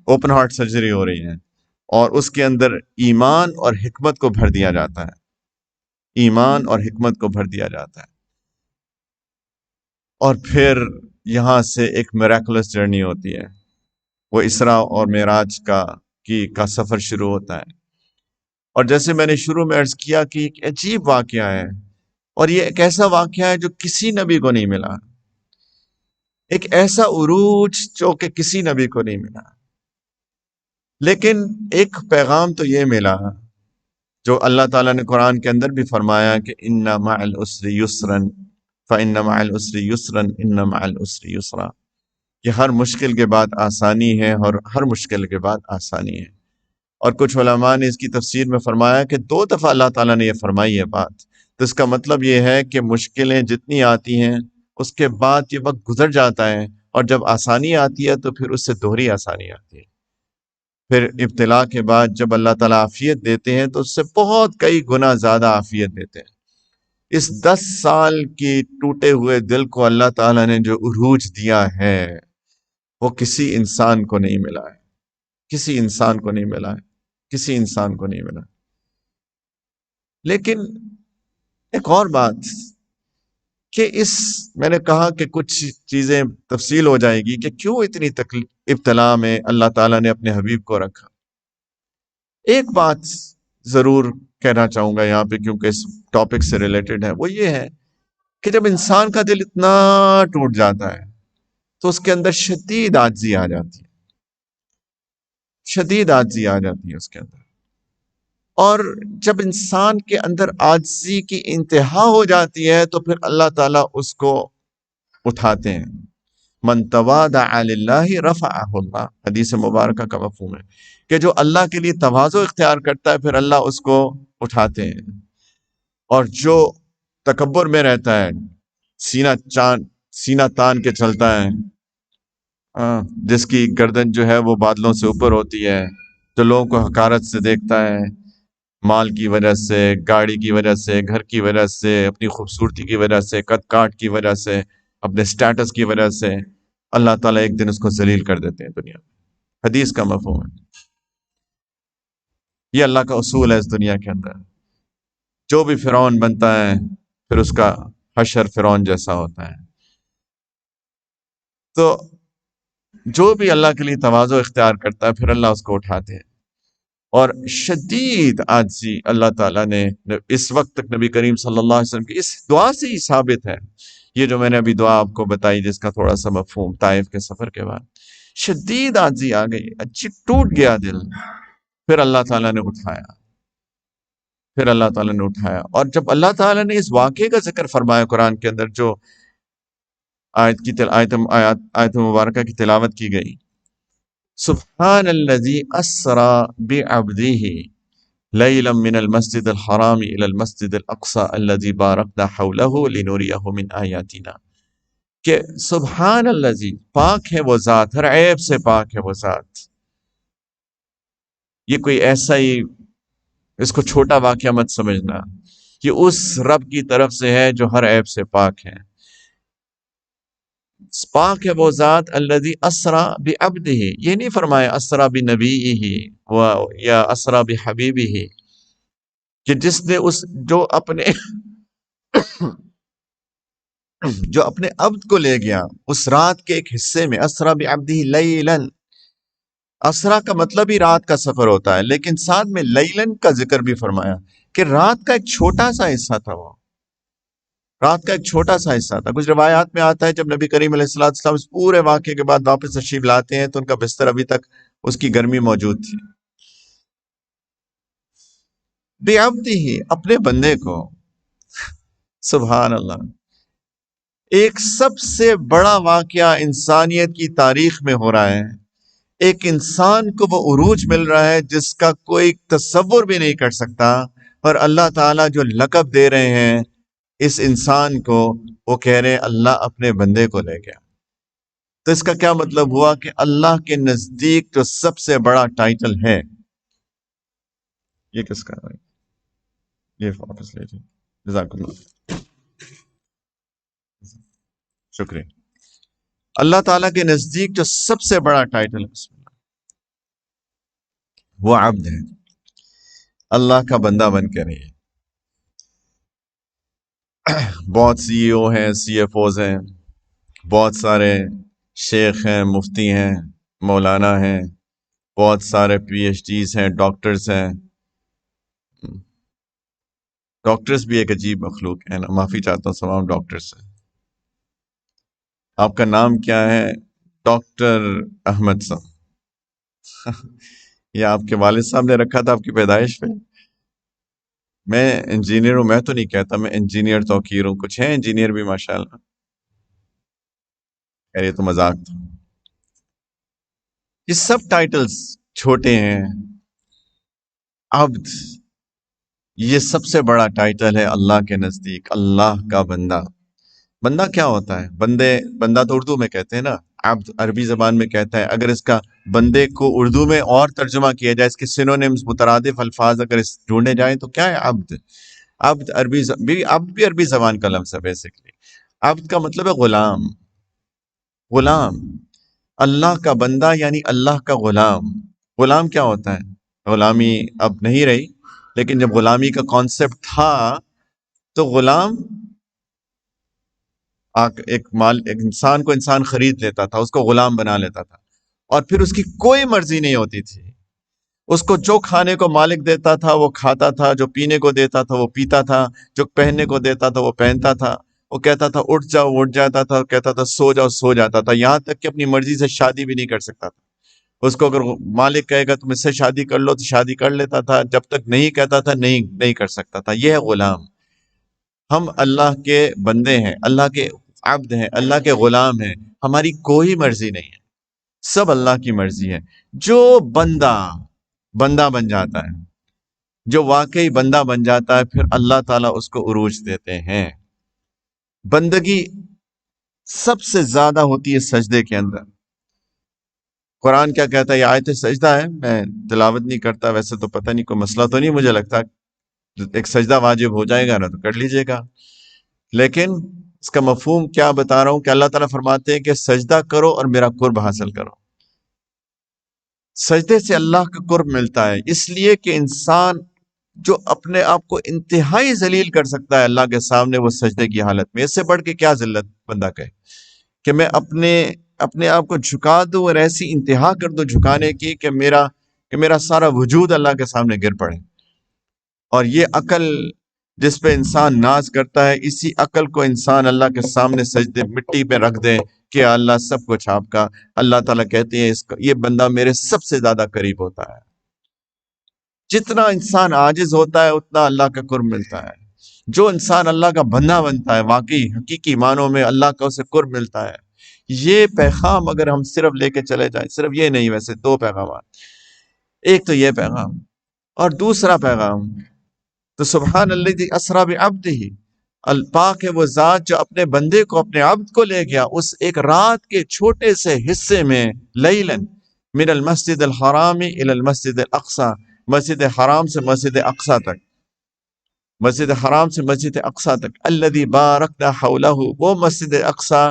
اوپن ہارٹ سرجری ہو رہی ہے، اور اس کے اندر ایمان اور حکمت کو بھر دیا جاتا ہے، ایمان اور حکمت کو بھر دیا جاتا ہے، اور پھر یہاں سے ایک میراکلس جرنی ہوتی ہے، وہ اسراء اور معراج کا سفر شروع ہوتا ہے۔ اور جیسے میں نے شروع میں عرض کیا کہ ایک عجیب واقعہ ہے، اور یہ ایک ایسا واقعہ ہے جو کسی نبی کو نہیں ملا، ایک ایسا عروج جو کہ کسی نبی کو نہیں ملا، لیکن ایک پیغام تو یہ ملا جو اللہ تعالیٰ نے قرآن کے اندر بھی فرمایا کہ ان مع العسر یسرا فان مع العسر یسرا ان مع العسر یسرا، کہ ہر مشکل کے بعد آسانی ہے اور ہر مشکل کے بعد آسانی ہے۔ اور کچھ علماء نے اس کی تفسیر میں فرمایا کہ 2 دفعہ اللہ تعالیٰ نے یہ فرمائی ہے بات، تو اس کا مطلب یہ ہے کہ مشکلیں جتنی آتی ہیں اس کے بعد یہ وقت گزر جاتا ہے، اور جب آسانی آتی ہے تو پھر اس سے دوہری آسانی آتی ہے۔ پھر ابتلا کے بعد جب اللہ تعالیٰ عافیت دیتے ہیں تو اس سے بہت کئی گنا زیادہ عافیت دیتے ہیں۔ اس 10 سال کی ٹوٹے ہوئے دل کو اللہ تعالیٰ نے جو عروج دیا ہے وہ کسی انسان کو نہیں ملا ہے، کسی انسان کو نہیں ملا ہے، کسی انسان کو نہیں ملا۔ لیکن ایک اور بات کہ میں نے کہا کہ کچھ چیزیں تفصیل ہو جائے گی کہ کیوں اتنی ابتلا میں اللہ تعالیٰ نے اپنے حبیب کو رکھا۔ ایک بات ضرور کہنا چاہوں گا یہاں پہ کیونکہ اس ٹاپک سے ریلیٹڈ ہے، وہ یہ ہے کہ جب انسان کا دل اتنا ٹوٹ جاتا ہے تو اس کے اندر شدید عاجزی آ جاتی ہے، شدید عاجزی آ جاتی ہے اس کے اندر، اور جب انسان کے اندر عاجزی کی انتہا ہو جاتی ہے تو پھر اللہ تعالیٰ اس کو اٹھاتے ہیں۔ من تواضع للہ رفعہ اللہ، حدیث مبارکہ کا مفہوم ہے کہ جو اللہ کے لیے تواضع اختیار کرتا ہے پھر اللہ اس کو اٹھاتے ہیں، اور جو تکبر میں رہتا ہے، سینہ تان کے چلتا ہے، جس کی گردن جو ہے وہ بادلوں سے اوپر ہوتی ہے، جو لوگوں کو حقارت سے دیکھتا ہے، مال کی وجہ سے، گاڑی کی وجہ سے، گھر کی وجہ سے، اپنی خوبصورتی کی وجہ سے، قد کاٹ کی وجہ سے، اپنے سٹیٹس کی وجہ سے، اللہ تعالیٰ ایک دن اس کو ذلیل کر دیتے ہیں دنیا میں۔ حدیث کا مفہوم ہے۔ یہ اللہ کا اصول ہے اس دنیا کے اندر. جو بھی فرعون بنتا ہے پھر اس کا حشر فرعون جیسا ہوتا ہے. تو جو بھی اللہ کے لیے تواضع اختیار کرتا ہے پھر اللہ اس کو اٹھاتے ہیں. اور شدید عاجزی اللہ تعالیٰ نے اس وقت تک نبی کریم صلی اللہ علیہ وسلم کی اس دعا سے ہی ثابت ہے. یہ جو میں نے ابھی دعا آپ کو بتائی جس کا تھوڑا سا مفہوم طائف کے سفر کے بعد شدید عاجزی آ گئی، اچھی ٹوٹ گیا دل. پھر اللہ تعالیٰ نے اٹھایا، پھر اللہ تعالیٰ نے اٹھایا. اور جب اللہ تعالیٰ نے اس واقعے کا ذکر فرمایا قرآن کے اندر، جو آیت مبارکہ کی تلاوت کی گئی، سبحان الذی اسرا بعبدہ لیلا من المسجد الحرام الى المسجد الاقصى الذی بارکنا حولہ لنوریہ من آیاتنا، کہ سبحان الذی، پاک ہے وہ ذات، ہر عیب سے پاک ہے وہ ذات. یہ کوئی ایسا ہی اس کو چھوٹا واقعہ مت سمجھنا، یہ اس رب کی طرف سے ہے جو ہر عیب سے پاک ہے. پاک ہے وہ ذات الذی اسرا بعبدہ، یہ نہیں فرمایا اسرا بنبیہ یا اسرا بحبیبہ، کہ جس نے جو اپنے عبد کو لے گیا اس رات کے ایک حصے میں. اسرا بعبدہ لیلاً، اسرا کا مطلب ہی رات کا سفر ہوتا ہے، لیکن ساتھ میں لیلاً کا ذکر بھی فرمایا کہ رات کا ایک چھوٹا سا حصہ تھا. وہ رات کا ایک چھوٹا سا حصہ تھا. کچھ روایات میں آتا ہے جب نبی کریم علیہ السلام اس پورے واقعے کے بعد واپس تشریف لاتے ہیں تو ان کا بستر ابھی تک اس کی گرمی موجود تھی. بعبدہ، اپنے بندے کو. سبحان اللہ. ایک سب سے بڑا واقعہ انسانیت کی تاریخ میں ہو رہا ہے. ایک انسان کو وہ عروج مل رہا ہے جس کا کوئی تصور بھی نہیں کر سکتا، اور اللہ تعالیٰ جو لقب دے رہے ہیں اس انسان کو، وہ کہہ رہے ہیں اللہ اپنے بندے کو لے گیا. تو اس کا کیا مطلب ہوا کہ اللہ کے نزدیک جو سب سے بڑا ٹائٹل ہے، یہ کس کا ہے؟ یہ واپس لے جائیں. جزاک اللہ، شکریہ. اللہ تعالیٰ کے نزدیک جو سب سے بڑا ٹائٹل ہے بسم اللہ، وہ عبد ہے، اللہ کا بندہ بن کے رہیے. بہت سی ای او ہیں، سی ایف اوز ہیں، بہت سارے شیخ ہیں، مفتی ہیں، مولانا ہیں، بہت سارے پی ایچ ڈیز ہیں، ڈاکٹرز ہیں. ڈاکٹرز بھی ایک عجیب مخلوق ہے نا، معافی چاہتا ہوں تمام ڈاکٹرز سے. آپ کا نام کیا ہے؟ ڈاکٹر احمد صاحب. یہ آپ کے والد صاحب نے رکھا تھا آپ کی پیدائش پہ؟ میں انجینئر ہوں، میں تو نہیں کہتا میں انجینئر توقیر ہوں. کچھ ہیں انجینئر بھی ماشاءاللہ. خیر یہ تو مذاق تھا. یہ سب ٹائٹلز چھوٹے ہیں. عبد یہ سب سے بڑا ٹائٹل ہے اللہ کے نزدیک، اللہ کا بندہ. بندہ کیا ہوتا ہے؟ بندہ تو اردو میں کہتے ہیں نا، عبد عربی زبان میں کہتا ہے. اگر اس کا بندے کو اردو میں اور ترجمہ کیا جائے، اس کے سینونیمز مترادف الفاظ اگر ڈھونڈے جائیں تو کیا ہے؟ عبد. عبد عبد بھی عربی زبان کا لفظ ہے بیسکلی. عبد کا مطلب ہے غلام. غلام، اللہ کا بندہ یعنی اللہ کا غلام. غلام کیا ہوتا ہے؟ غلامی اب نہیں رہی، لیکن جب غلامی کا کانسیپٹ تھا تو غلام ایک انسان کو انسان خرید لیتا تھا، اس کو غلام بنا لیتا تھا، اور پھر اس کی کوئی مرضی نہیں ہوتی تھی. اس کو جو کھانے کو مالک دیتا تھا وہ کھاتا تھا، جو پینے کو دیتا تھا وہ پیتا تھا، جو پہننے کو دیتا تھا وہ پہنتا تھا. وہ کہتا تھا اٹھ جاؤ اٹھ جاتا تھا، کہتا تھا سو جاؤ سو جاتا تھا. یہاں تک کہ اپنی مرضی سے شادی بھی نہیں کر سکتا تھا. اس کو اگر مالک کہے گا تم اس سے شادی کر لو تو شادی کر لیتا تھا، جب تک نہیں کہتا تھا نہیں کر سکتا تھا. یہ ہے غلام. ہم اللہ کے بندے ہیں، اللہ کے عبد ہیں، اللہ کے غلام ہیں. ہماری کوئی مرضی نہیں ہے، سب اللہ کی مرضی ہے. جو بندہ بن جاتا ہے، جو واقعی بندہ بن جاتا ہے، پھر اللہ تعالیٰ اس کو عروج دیتے ہیں. بندگی سب سے زیادہ ہوتی ہے سجدے کے اندر. قرآن کیا کہتا ہے؟ یہ آیت سجدہ ہے، میں تلاوت نہیں کرتا، ویسے تو پتہ نہیں کوئی مسئلہ تو نہیں مجھے لگتا. ایک سجدہ واجب ہو جائے گا نا تو کر لیجئے گا، لیکن اس کا مفہوم کیا بتا رہا ہوں کہ اللہ تعالیٰ فرماتے ہیں کہ سجدہ کرو اور میرا قرب حاصل کرو. سجدے سے اللہ کا قرب ملتا ہے، اس لیے کہ انسان جو اپنے آپ کو انتہائی ذلیل کر سکتا ہے اللہ کے سامنے وہ سجدے کی حالت میں، اس سے بڑھ کے کیا ذلت بندہ کہے کہ میں اپنے آپ کو جھکا دوں اور ایسی انتہا کر دوں جھکانے کی کہ میرا سارا وجود اللہ کے سامنے گر پڑے۔ اور یہ عقل جس پہ انسان ناز کرتا ہے، اسی عقل کو انسان اللہ کے سامنے سجدے مٹی پہ رکھ دے کہ اللہ سب کچھ آپ کا، اللہ تعالیٰ کہتے ہیں یہ بندہ میرے سب سے زیادہ قریب ہوتا ہے۔ جتنا انسان عاجز ہوتا ہے اتنا اللہ کا قرب ملتا ہے۔ جو انسان اللہ کا بندہ بنتا ہے واقعی حقیقی معنوں میں اللہ کا اسے قرب ملتا ہے۔ یہ پیغام اگر ہم صرف لے کے چلے جائیں، صرف یہ نہیں، ویسے دو پیغامات، ایک تو یہ پیغام اور دوسرا پیغام تو سبحان الذی اسریٰ بعبدہ، الپاک ہے وہ ذات جو اپنے بندے کو، اپنے عبد کو لے گیا اس ایک رات کے چھوٹے سے حصے میں، لیلاً من المسجد الحرام الی المسجد الاقصی، مسجد حرام سے مسجد اقصی تک، مسجد حرام سے مسجد اقصی تک، الذی بارکنا حولہ، وہ مسجد اقصی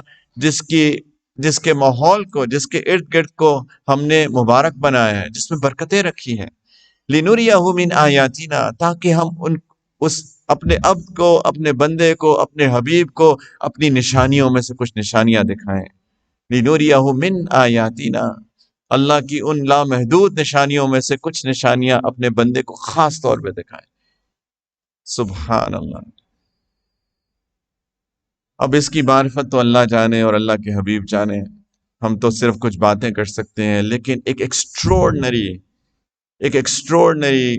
جس کے ماحول کو، جس کے ارد گرد کو ہم نے مبارک بنایا ہے، جس میں برکتیں رکھی ہیں، لنریہ من آیاتنا، تاکہ ہم اس اپنے عبد کو، اپنے بندے کو، اپنے حبیب کو اپنی نشانیوں میں سے کچھ نشانیاں دکھائیں، لنریہ من آیاتنا، اللہ کی ان لامحدود نشانیوں میں سے کچھ نشانیاں اپنے بندے کو خاص طور پہ دکھائیں۔ سبحان اللہ۔ اب اس کی معرفت تو اللہ جانے اور اللہ کے حبیب جانے، ہم تو صرف کچھ باتیں کر سکتے ہیں، لیکن ایک ایکسٹراورڈنری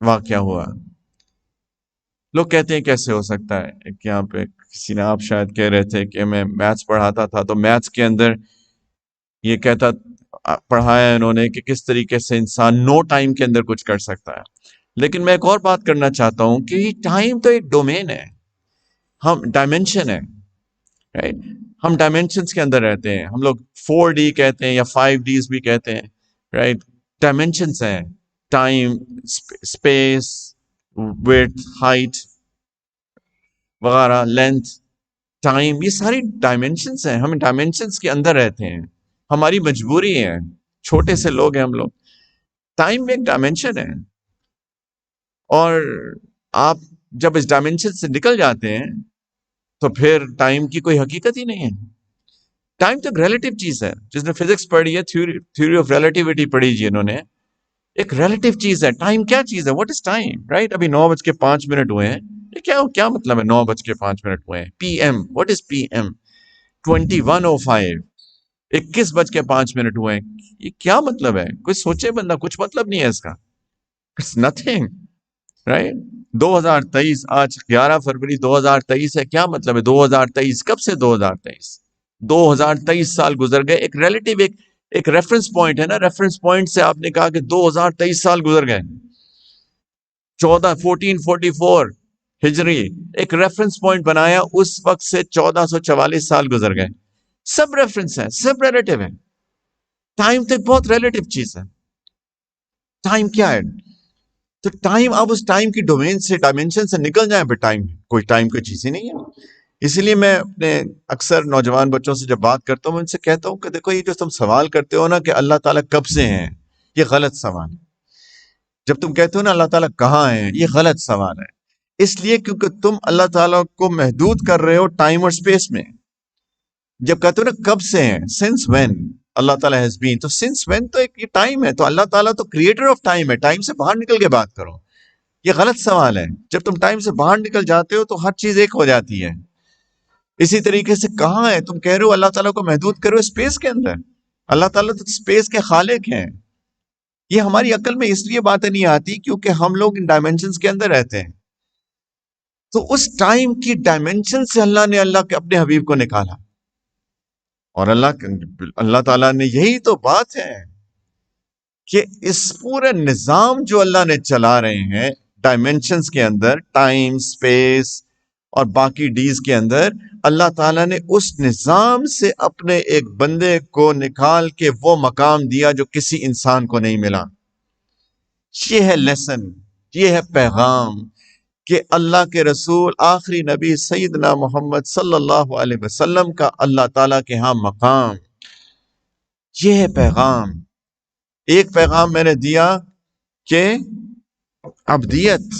واقعہ ہوا۔ لوگ کہتے ہیں کیسے ہو سکتا ہے، ایک یہاں پہ کسی نے، آپ شاید کہہ رہے تھے کہ میں میتھس پڑھاتا تھا تو میتھس کے اندر یہ پڑھایا انہوں نے کہ کس طریقے سے انسان نو ٹائم کے اندر کچھ کر سکتا ہے۔ لیکن میں ایک اور بات کرنا چاہتا ہوں کہ ٹائم تو ایک ڈومین ہے، ہم ڈائمینشن ہے، رائٹ؟ ہم ڈائمینشنز کے اندر رہتے ہیں، ہم لوگ 4D کہتے ہیں یا 5Ds بھی کہتے ہیں، رائٹ؟ ڈائمینشنز ہیں، ٹائم، اسپیس، ویڈتھ، ہائٹ وغیرہ، لینتھ، ٹائم، یہ ساری ڈائمینشنز ہیں، ہم ڈائمینشنز کے اندر رہتے ہیں، ہماری مجبوری ہے، چھوٹے سے لوگ ہیں ہم لوگ۔ ٹائم ایک ڈائمینشن ہے، اور آپ جب اس ڈائمینشن سے نکل جاتے ہیں تو پھر ٹائم کی کوئی حقیقت ہی نہیں ہے۔ ٹائم تو ایک ریلیٹیو چیز ہے، جس نے فزکس پڑھی ہے، تھیوری آف ریلیٹیوٹی پڑھی جی انہوں نے، ایک ریلیٹیو چیز ہے۔ ٹائم کیا چیز ہے؟ What is time, right? ابھی 9:05 ہوئے ہیں، یہ کیا مطلب ہے 9:05 ہوئے ہیں؟ P M, what is P M? 21:05، 21:05 ہوئے ہیں، یہ کیا مطلب ہے؟ کوئی سوچے بندہ، کچھ مطلب نہیں ہے اس کا، اٹس نتھنگ، رائٹ؟ 2023، آج 11 فروری 2023 ہے، کیا مطلب ہے 2023؟ کب سے 2023 سال گزر گئے، ایک ریلیٹیو، ایک ریفرنس پوائنٹ ہے نا، ریفرنس پوائنٹ سے آپ نے کہا کہ 2023 سال گزر گئے، 1444 ہجری، ایک ریفرنس پوائنٹ بنایا، اس وقت سے 1444 سال گزر گئے، سب ریفرنس ہے، سب ریلیٹیو ہے۔ ٹائم تو ایک بہت ریلیٹیو چیز ہے۔ ٹائم کیا ہے؟ تو ٹائم، آپ اس ٹائم کی ڈومین سے، ڈائمینشن سے نکل جائیں، پھر ٹائم کوئی چیز ہی نہیں ہے۔ اسی لیے میں اپنے اکثر نوجوان بچوں سے جب بات کرتا ہوں، میں ان سے کہتا ہوں کہ دیکھو، یہ جو تم سوال کرتے ہو نا کہ اللہ تعالیٰ کب سے ہیں، یہ غلط سوال ہے۔ جب تم کہتے ہو نا اللہ تعالیٰ کہاں ہیں، یہ غلط سوال ہے، اس لیے کیونکہ تم اللہ تعالیٰ کو محدود کر رہے ہو ٹائم اور اسپیس میں۔ جب کہتے ہو نا کب سے ہیں، سنس وین اللہ تعالیٰ ہیز بین، تو سنس وین تو ایک ٹائم ہے، تو اللہ تعالیٰ تو کریٹر آف ٹائم ہے، ٹائم سے باہر نکل کے بات کرو، یہ غلط سوال ہے۔ جب تم ٹائم سے باہر نکل جاتے ہو تو ہر چیز ایک ہو جاتی ہے۔ اسی طریقے سے کہاں ہے، تم کہہ رہے ہو اللہ تعالیٰ کو محدود کرو اسپیس کے اندر، اللہ تعالیٰ تو اسپیس کے خالق ہیں۔ یہ ہماری عقل میں اس لیے باتیں نہیں آتی کیونکہ ہم لوگ ان ڈائمینشنز کے اندر رہتے ہیں۔ تو اس ٹائم کی ڈائمینشن سے اللہ نے اپنے حبیب کو نکالا، اور اللہ تعالیٰ نے، یہی تو بات ہے کہ اس پورے نظام جو اللہ نے چلا رہے ہیں ڈائمینشنز کے اندر، ٹائم، اسپیس اور باقی ڈیز کے اندر، اللہ تعالیٰ نے اس نظام سے اپنے ایک بندے کو نکال کے وہ مقام دیا جو کسی انسان کو نہیں ملا۔ یہ ہے لیسن، یہ ہے پیغام کہ اللہ کے رسول، آخری نبی سیدنا محمد صلی اللہ علیہ وسلم کا اللہ تعالیٰ کے ہاں مقام، یہ ہے پیغام ایک پیغام میں نے دیا کہ عبدیت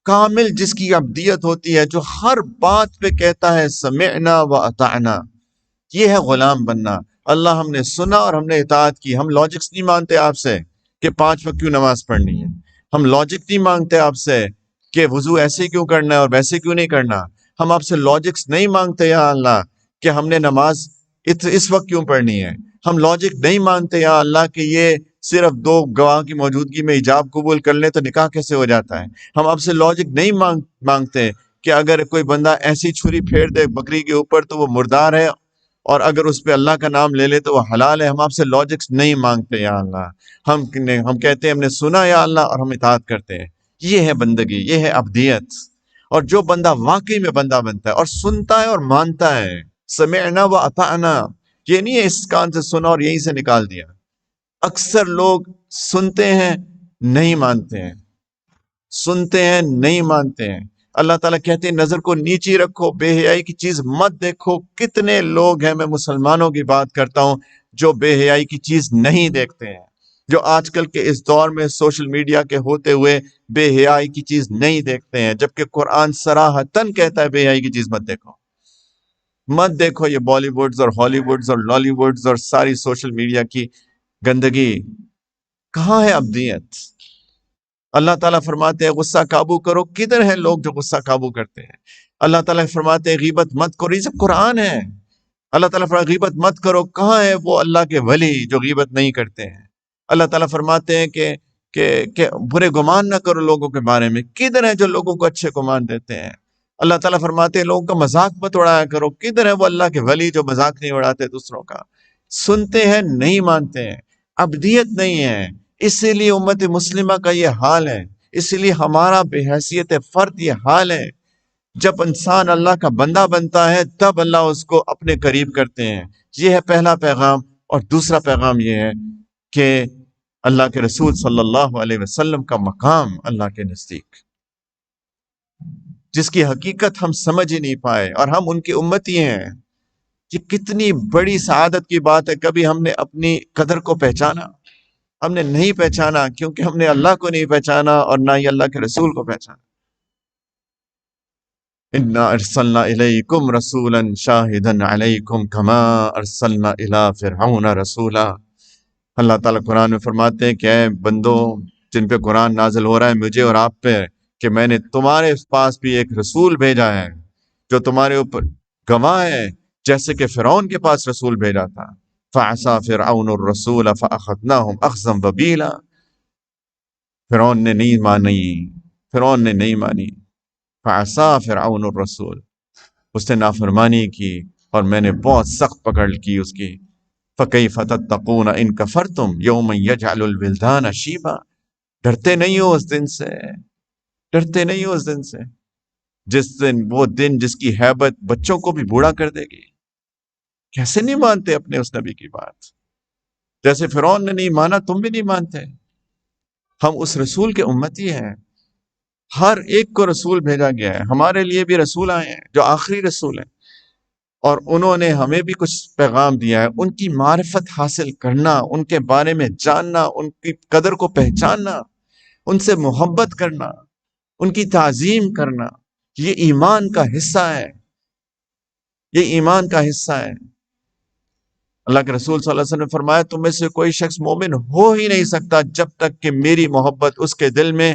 کامل، جس کی عبدیت ہوتی ہے، جو ہر بات پہ کہتا ہے سمعنا و اطعنا، یہ ہے غلام بننا۔ اللہ ہم نے سنا اور ہم نے اطاعت کی۔ ہم لاجکس نہیں مانگتے آپ سے کہ 5 وقت کیوں نماز پڑھنی ہے، ہم لاجک نہیں مانگتے آپ سے کہ وضو ایسے کیوں کرنا ہے اور ویسے کیوں نہیں کرنا، ہم آپ سے لاجکس نہیں مانگتے یا اللہ کہ ہم نے نماز اس وقت کیوں پڑھنی ہے، ہم لاجک نہیں مانگتے یا اللہ کہ یہ صرف 2 گواہ کی موجودگی میں ایجاب قبول کر لیں تو نکاح کیسے ہو جاتا ہے، ہم آپ سے لاجک نہیں مانگتے کہ اگر کوئی بندہ ایسی چھری پھیر دے بکری کے اوپر تو وہ مردار ہے، اور اگر اس پہ اللہ کا نام لے لے تو وہ حلال ہے۔ ہم آپ سے لاجکس نہیں مانگتے یا اللہ، ہم کہتے ہیں ہم نے سنا یا اللہ اور ہم اطاعت کرتے ہیں۔ یہ ہے بندگی، یہ ہے عبدیت۔ اور جو بندہ واقعی میں بندہ بنتا ہے اور سنتا ہے اور مانتا ہے، سمعنا و اطعنا، یہ نہیں ہے اس کان سے سنا اور یہیں سے نکال دیا۔ اکثر لوگ سنتے ہیں نہیں مانتے ہیں، سنتے ہیں نہیں مانتے ہیں۔ اللہ تعالیٰ کہتے ہیں نظر کو نیچی رکھو، بے حیائی کی چیز مت دیکھو۔ کتنے لوگ ہیں، میں مسلمانوں کی بات کرتا ہوں، جو بے حیائی کی چیز نہیں دیکھتے ہیں، جو آج کل کے اس دور میں سوشل میڈیا کے ہوتے ہوئے بے حیائی کی چیز نہیں دیکھتے ہیں، جبکہ قرآن صراحتاً کہتا ہے بے حیائی کی چیز مت دیکھو، مت دیکھو۔ یہ بالی ووڈز اور ہالی ووڈز اور لالی ووڈز اور ساری سوشل میڈیا کی گندگی، کہاں ہے عبدیت؟ اللہ تعالیٰ فرماتے ہیں غصہ قابو کرو، کدھر ہیں لوگ جو غصہ قابو کرتے ہیں؟ اللہ تعالیٰ فرماتے ہیں غیبت مت کرو، یہ سب قرآن ہے۔ اللہ تعالیٰ فرماتے ہیں غیبت مت کرو، کہاں ہے وہ اللہ کے ولی جو غیبت نہیں کرتے ہیں؟ اللہ تعالیٰ فرماتے ہیں کہ برے گمان نہ کرو لوگوں کے بارے میں، کدھر ہیں جو لوگوں کو اچھے گمان دیتے ہیں؟ اللہ تعالیٰ فرماتے ہیں لوگوں کا مذاق مت اڑایا کرو، کدھر ہے وہ اللہ کے ولی جو مذاق نہیں اڑاتے دوسروں کا؟ سنتے ہیں نہیں مانتے ہیں، عبدیت نہیں ہے۔ اسی لیے امت مسلمہ کا یہ حال ہے، اسی لیے ہمارا بے حیثیت فرد یہ حال ہے۔ جب انسان اللہ کا بندہ بنتا ہے تب اللہ اس کو اپنے قریب کرتے ہیں۔ یہ ہے پہلا پیغام۔ اور دوسرا پیغام یہ ہے کہ اللہ کے رسول صلی اللہ علیہ وسلم کا مقام اللہ کے نزدیک، جس کی حقیقت ہم سمجھ ہی نہیں پائے، اور ہم ان کی امتی ہیں۔ یہ کتنی بڑی سعادت کی بات ہے۔ کبھی ہم نے اپنی قدر کو پہچانا؟ ہم نے نہیں پہچانا، کیونکہ ہم نے اللہ کو نہیں پہچانا اور نہ ہی اللہ کے رسول کو پہچانا۔ اِنَّا أَرْسَلْنَا إِلَيْكُمْ رَسُولًا شَاهِدًا عَلَيْكُمْ كَمَا أَرْسَلْنَا إِلَىٰ فِرْعَوْنَ رَسُولًا۔ اللہ تعالیٰ قرآن میں فرماتے ہیں کہ اے بندو جن پہ قرآن نازل ہو رہا ہے، مجھے اور آپ پہ، کہ میں نے تمہارے پاس بھی ایک رسول بھیجا ہے جو تمہارے اوپر گواہ ہے، جیسے کہ فرعون کے پاس رسول بھیجا تھا۔ فَعَصَىٰ فِرْعَوْنُ الرَّسُولَ فَأَخَذْنَاهُمْ أَخْذًا وَبِيلًا۔ فرعون نے نہیں مانی، فرعون نے نہیں مانی۔ فَعَصَىٰ فِرْعَوْنُ الرَّسُولَ، اس نے نافرمانی کی اور میں نے بہت سخت پکڑ کی اس کی۔ فَكَيْفَ تَتَّقُونَ إِن كَفَرْتُمْ يَوْمًا يَجْعَلُ الْوِلْدَانَ شِيبًا۔ ڈرتے نہیں ہو اس دن سے، ڈرتے نہیں ہو اس دن سے، جس دن، وہ دن جس کی ہیبت بچوں کو بھی بوڑھا کر دے گی۔ کیسے نہیں مانتے اپنے اس نبی کی بات؟ جیسے فرعون نے نہیں مانا، تم بھی نہیں مانتے۔ ہم اس رسول کے امتی ہیں، ہر ایک کو رسول بھیجا گیا ہے، ہمارے لیے بھی رسول آئے ہیں جو آخری رسول ہیں، اور انہوں نے ہمیں بھی کچھ پیغام دیا ہے۔ ان کی معرفت حاصل کرنا، ان کے بارے میں جاننا، ان کی قدر کو پہچاننا، ان سے محبت کرنا، ان کی تعظیم کرنا، یہ ایمان کا حصہ ہے، یہ ایمان کا حصہ ہے۔ اللہ کے رسول صلی اللہ علیہ وسلم نے فرمایا تم میں سے کوئی شخص مومن ہو ہی نہیں سکتا جب تک کہ میری محبت اس کے دل میں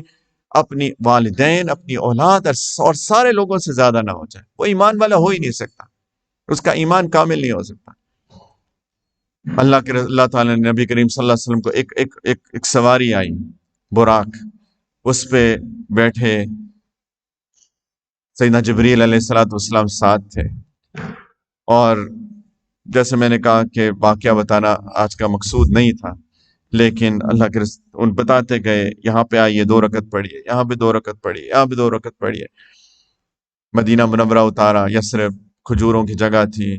اپنی والدین، اپنی اولاد اور سارے لوگوں سے زیادہ نہ ہو جائے۔ وہ ایمان والا ہو ہی نہیں سکتا، اس کا ایمان کامل نہیں ہو سکتا۔ اللہ تعالیٰ نے نبی کریم صلی اللہ علیہ وسلم کو ایک سواری آئی، براق، اس پہ بیٹھے سیدنا جبریل علیہ السلام ساتھ تھے، اور جیسے میں نے کہا کہ واقعہ بتانا آج کا مقصود نہیں تھا، لیکن اللہ کے ان بتاتے گئے یہاں پہ آئیے 2 رکعت پڑھیے، یہاں بھی 2 رکعت پڑھیے، یہاں بھی 2 رکعت پڑھیے۔ مدینہ منورہ اتارا، یثرب کھجوروں کی جگہ تھی،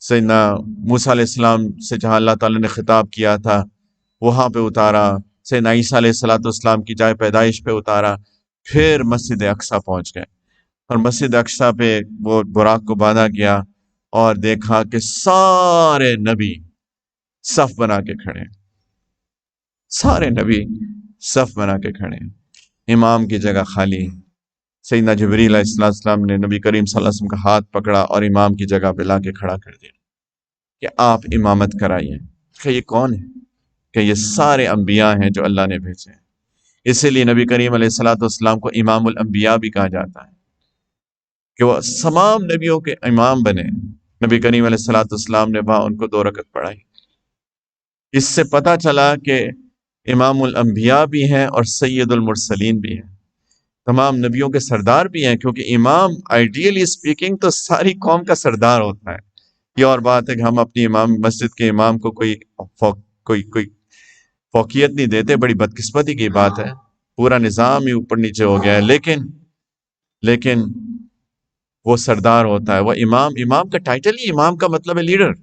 سیدنا موسیٰ علیہ السلام سے جہاں اللہ تعالیٰ نے خطاب کیا تھا وہاں پہ اتارا، سیدنا عیسیٰ علیہ السلام کی جائے پیدائش پہ اتارا، پھر مسجد اقصیٰ پہنچ گئے، اور مسجد اقصیٰ پہ وہ براق کو باندھا گیا، اور دیکھا کہ سارے نبی صف بنا کے کھڑے ہیں، سارے نبی صف بنا کے کھڑے ہیں، امام کی جگہ خالی ہے۔ سیدنا جبریل علیہ السلام نے نبی کریم صلی اللہ علیہ وسلم کا ہاتھ پکڑا اور امام کی جگہ پہ لا کے کھڑا کر دیا کہ آپ امامت کرائیے۔ کہ یہ کون ہے؟ کہ یہ سارے انبیاء ہیں جو اللہ نے بھیجے ہیں۔ اسی لیے نبی کریم علیہ السلام کو امام الانبیاء بھی کہا جاتا ہے کہ وہ تمام نبیوں کے امام بنے۔ نبی کریم علیہ السلام نے وہاں ان کو 2 رکعت پڑھائی۔ اس سے پتہ چلا کہ امام الانبیاء بھی ہیں اور سید المرسلین بھی ہیں، تمام نبیوں کے سردار بھی ہیں، کیونکہ امام آئیڈیلی اسپیکنگ تو ساری قوم کا سردار ہوتا ہے۔ یہ اور بات ہے کہ ہم اپنی مسجد کے امام کو کوئی فوقیت نہیں دیتے، بڑی بدقسمتی کی بات ہے، پورا نظام ہی اوپر نیچے ہو گیا ہے، لیکن وہ سردار ہوتا ہے، وہ امام کا ٹائٹل ہی امام کا مطلب ہے لیڈر،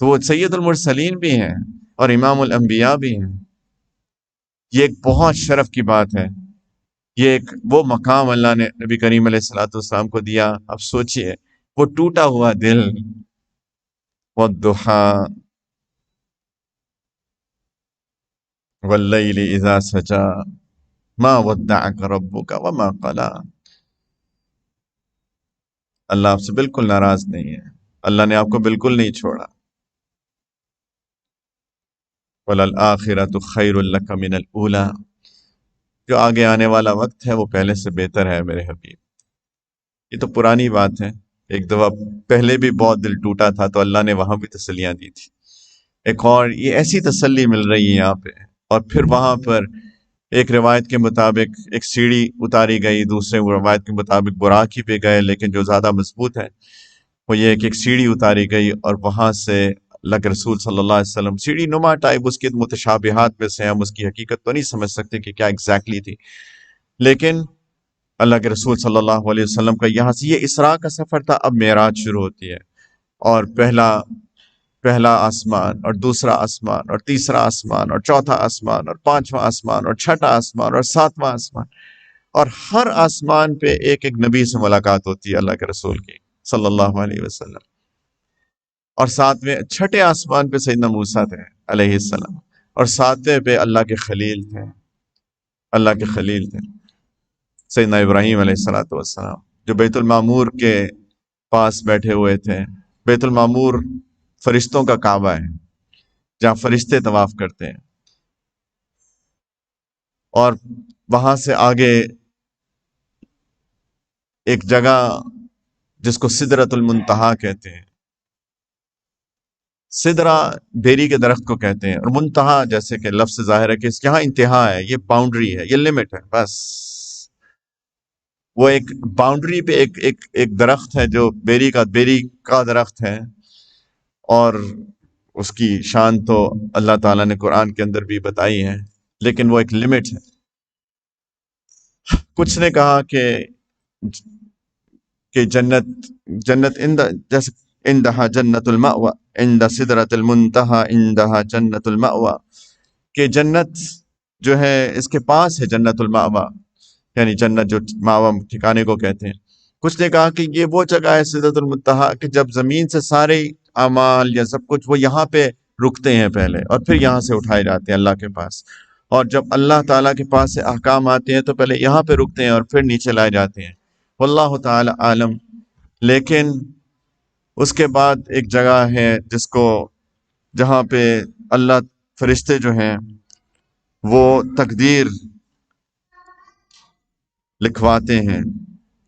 تو وہ سید المرسلین بھی ہیں اور امام الانبیاء بھی ہیں۔ یہ ایک بہت شرف کی بات ہے، یہ ایک وہ مقام اللہ نے نبی کریم علیہ السلام کو دیا۔ اب سوچئے وہ ٹوٹا ہوا دل، والضحیٰ واللیل اذا سجا ما ودعک ربک وما قلی۔ اللہ آپ سے بالکل ناراض نہیں ہے، اللہ نے آپ کو بالکل نہیں چھوڑا۔ وَلَلْآخِرَةُ خَيْرٌ لَكَ مِنَ الْأُولَىٰ، جو آگے آنے والا وقت ہے وہ پہلے سے بہتر ہے میرے حبیب۔ یہ تو پرانی بات ہے، ایک دفعہ پہلے بھی بہت دل ٹوٹا تھا تو اللہ نے وہاں بھی تسلیاں دی تھی، ایک اور یہ ایسی تسلی مل رہی ہے یہاں پہ۔ اور پھر وہاں پر ایک روایت کے مطابق ایک سیڑھی اتاری گئی، دوسرے روایت کے مطابق براق ہی پہ گئے، لیکن جو زیادہ مضبوط ہے وہ یہ کہ ایک سیڑھی اتاری گئی اور وہاں سے اللہ کے رسول صلی اللہ علیہ وسلم، سیڑھی نما ٹائپ، اس کی متشابہات میں سے ہم اس کی حقیقت تو نہیں سمجھ سکتے کہ کیا ایگزیکٹلی تھی، لیکن اللہ کے رسول صلی اللہ علیہ وسلم کا یہاں سے یہ اسراء کا سفر تھا، اب معراج شروع ہوتی ہے، اور پہلا آسمان اور دوسرا آسمان اور تیسرا آسمان اور چوتھا آسمان اور پانچواں آسمان اور چھٹا آسمان اور ساتواں آسمان، اور ہر آسمان پہ ایک ایک نبی سے ملاقات ہوتی ہے اللہ کے رسول کی صلی اللہ علیہ وسلم، اور چھٹے آسمان پہ سیدنا موسیٰ تھے علیہ السلام، اور ساتویں پہ اللہ کے خلیل تھے سیدنا ابراہیم علیہ السلام، جو بیت المعمور کے پاس بیٹھے ہوئے تھے۔ بیت المعمور فرشتوں کا کعبہ ہے جہاں فرشتے طواف کرتے ہیں، اور وہاں سے آگے ایک جگہ جس کو سدرۃ المنتہا کہتے ہیں، سدرہ بیری کے درخت کو کہتے ہیں، اور منتہا جیسے کہ لفظ ظاہر ہے کہ اس یہاں انتہا ہے، یہ باؤنڈری ہے، یہ لمٹ ہے، بس وہ ایک باؤنڈری پہ ایک درخت ہے جو بیری کا درخت ہے، اور اس کی شان تو اللہ تعالیٰ نے قرآن کے اندر بھی بتائی ہے، لیکن وہ ایک لمٹ ہے۔ کچھ نے کہا کہ جنت جیسے عندہا جنت المأوى عند سدرۃ المنتہا عندہا جنت المأوى، کہ جنت جو ہے اس کے پاس ہے جنت المأوى، یعنی جنت جو مأوى ٹھکانے کو کہتے ہیں۔ کچھ نے کہا کہ یہ وہ جگہ ہے سدرۃ المنتہا کہ جب زمین سے سارے اعمال یا سب کچھ وہ یہاں پہ رکتے ہیں پہلے، اور پھر یہاں سے اٹھائے جاتے ہیں اللہ کے پاس، اور جب اللہ تعالیٰ کے پاس سے احکام آتے ہیں تو پہلے یہاں پہ رکتے ہیں اور پھر نیچے لائے جاتے ہیں، واللہ تعالی عالم۔ لیکن اس کے بعد ایک جگہ ہے جہاں پہ اللہ فرشتے جو ہیں وہ تقدیر لکھواتے ہیں،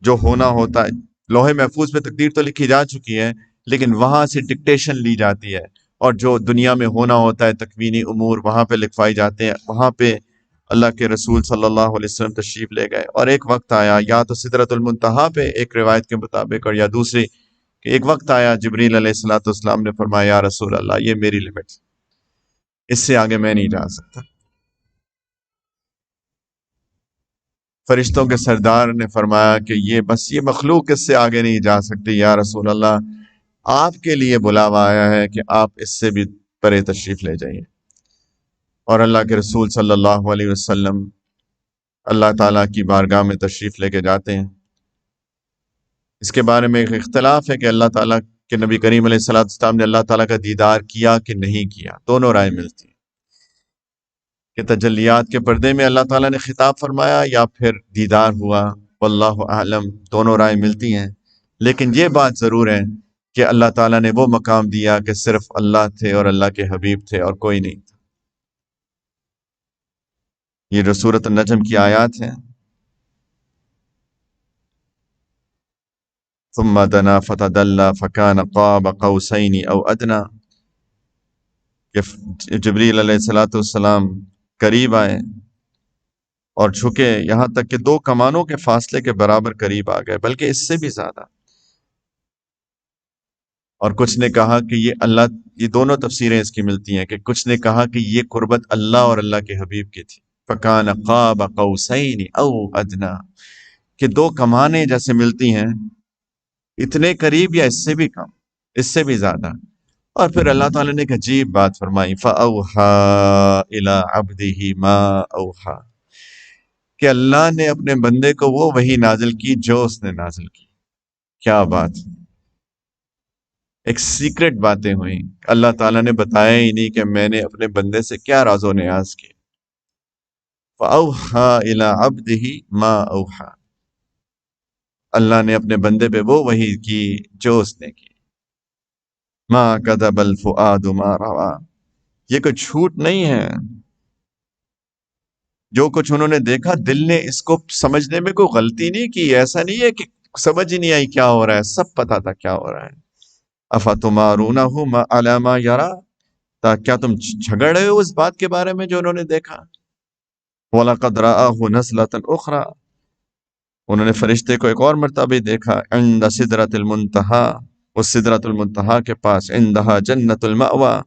جو ہونا ہوتا ہے لوہے محفوظ میں تقدیر تو لکھی جا چکی ہے، لیکن وہاں سے ڈکٹیشن لی جاتی ہے، اور جو دنیا میں ہونا ہوتا ہے تکوینی امور وہاں پہ لکھوائی جاتے ہیں۔ وہاں پہ اللہ کے رسول صلی اللہ علیہ وسلم تشریف لے گئے، اور ایک وقت آیا یا تو سدرۃ المنتہا پہ ایک روایت کے مطابق، اور یا دوسری کہ ایک وقت آیا جبریل علیہ السلام نے فرمایا یا رسول اللہ یہ میری لمٹ، اس سے آگے میں نہیں جا سکتا۔ فرشتوں کے سردار نے فرمایا کہ یہ مخلوق اس سے آگے نہیں جا سکتی، یا رسول اللہ آپ کے لیے بلاوا آیا ہے کہ آپ اس سے بھی پرے تشریف لے جائیے۔ اور اللہ کے رسول صلی اللہ علیہ وسلم اللہ تعالیٰ کی بارگاہ میں تشریف لے کے جاتے ہیں۔ اس کے بارے میں ایک اختلاف ہے کہ اللہ تعالیٰ کے نبی کریم علیہ السلام نے اللہ تعالیٰ کا دیدار کیا کہ نہیں کیا، دونوں رائے ملتی ہیں۔ کہ تجلیات کے پردے میں اللہ تعالیٰ نے خطاب فرمایا یا پھر دیدار ہوا، واللہ اعلم، دونوں رائے ملتی ہیں، لیکن یہ بات ضرور ہے کہ اللہ تعالیٰ نے وہ مقام دیا کہ صرف اللہ تھے اور اللہ کے حبیب تھے اور کوئی نہیں تھا۔ یہ جو سورۃ النجم کی آیات ہیں، ثم دنا فتدلى فكان قاب قوسين او ادنى، کہ جبریل علیہ الصلوۃ والسلام قریب آئے اور جھکے یہاں تک کہ 2 کمانوں کے فاصلے کے برابر قریب آ گئے، بلکہ اس سے بھی زیادہ۔ اور کچھ نے کہا کہ یہ اللہ، یہ دونوں تفسیریں اس کی ملتی ہیں کہ کچھ نے کہا کہ یہ قربت اللہ اور اللہ کے حبیب کی تھی، فکان قاب قوسین او ادنا، کہ 2 کمانیں جیسے ملتی ہیں اتنے قریب یا اس سے بھی کم، اس سے بھی زیادہ۔ اور پھر اللہ تعالیٰ نے ایک عجیب بات فرمائی، فَأَوْحَىٰ إِلَىٰ عَبْدِهِ مَا أَوْحَىٰ، کہ اللہ نے اپنے بندے کو وہ وحی نازل کی جو اس نے نازل کی۔ کیا بات، ایک سیکرٹ باتیں ہوئیں، اللہ تعالیٰ نے بتایا ہی نہیں کہ میں نے اپنے بندے سے کیا راز و نیاز کی۔ فَأَوْحَىٰ إِلَىٰ عَبْدِهِ مَا أَوْحَىٰ، اللہ نے اپنے بندے پہ وہ وحی کی جو اس نے کی۔ ما کذب الفؤاد ما روا، یہ کوئی جھوٹ نہیں ہے، جو کچھ انہوں نے دیکھا دل نے اس کو سمجھنے میں کوئی غلطی نہیں کی، ایسا نہیں ہے کہ سمجھ ہی نہیں آئی کیا ہو رہا ہے، سب پتا تھا کیا ہو رہا ہے۔ افتمارونہ علی ما یری، کیا تم جھگڑ رہے ہو اس بات کے بارے میں جو انہوں نے دیکھا؟ وَلَقَدْ رَآهُ نَزْلَةً أُخْرَىٰ، انہوں نے فرشتے کو ایک اور مرتبہ بھی دیکھا، عند سدرۃ المنتہیٰ، اس سدرۃ المنتہیٰ کے پاس، عندہا جنت المأویٰ،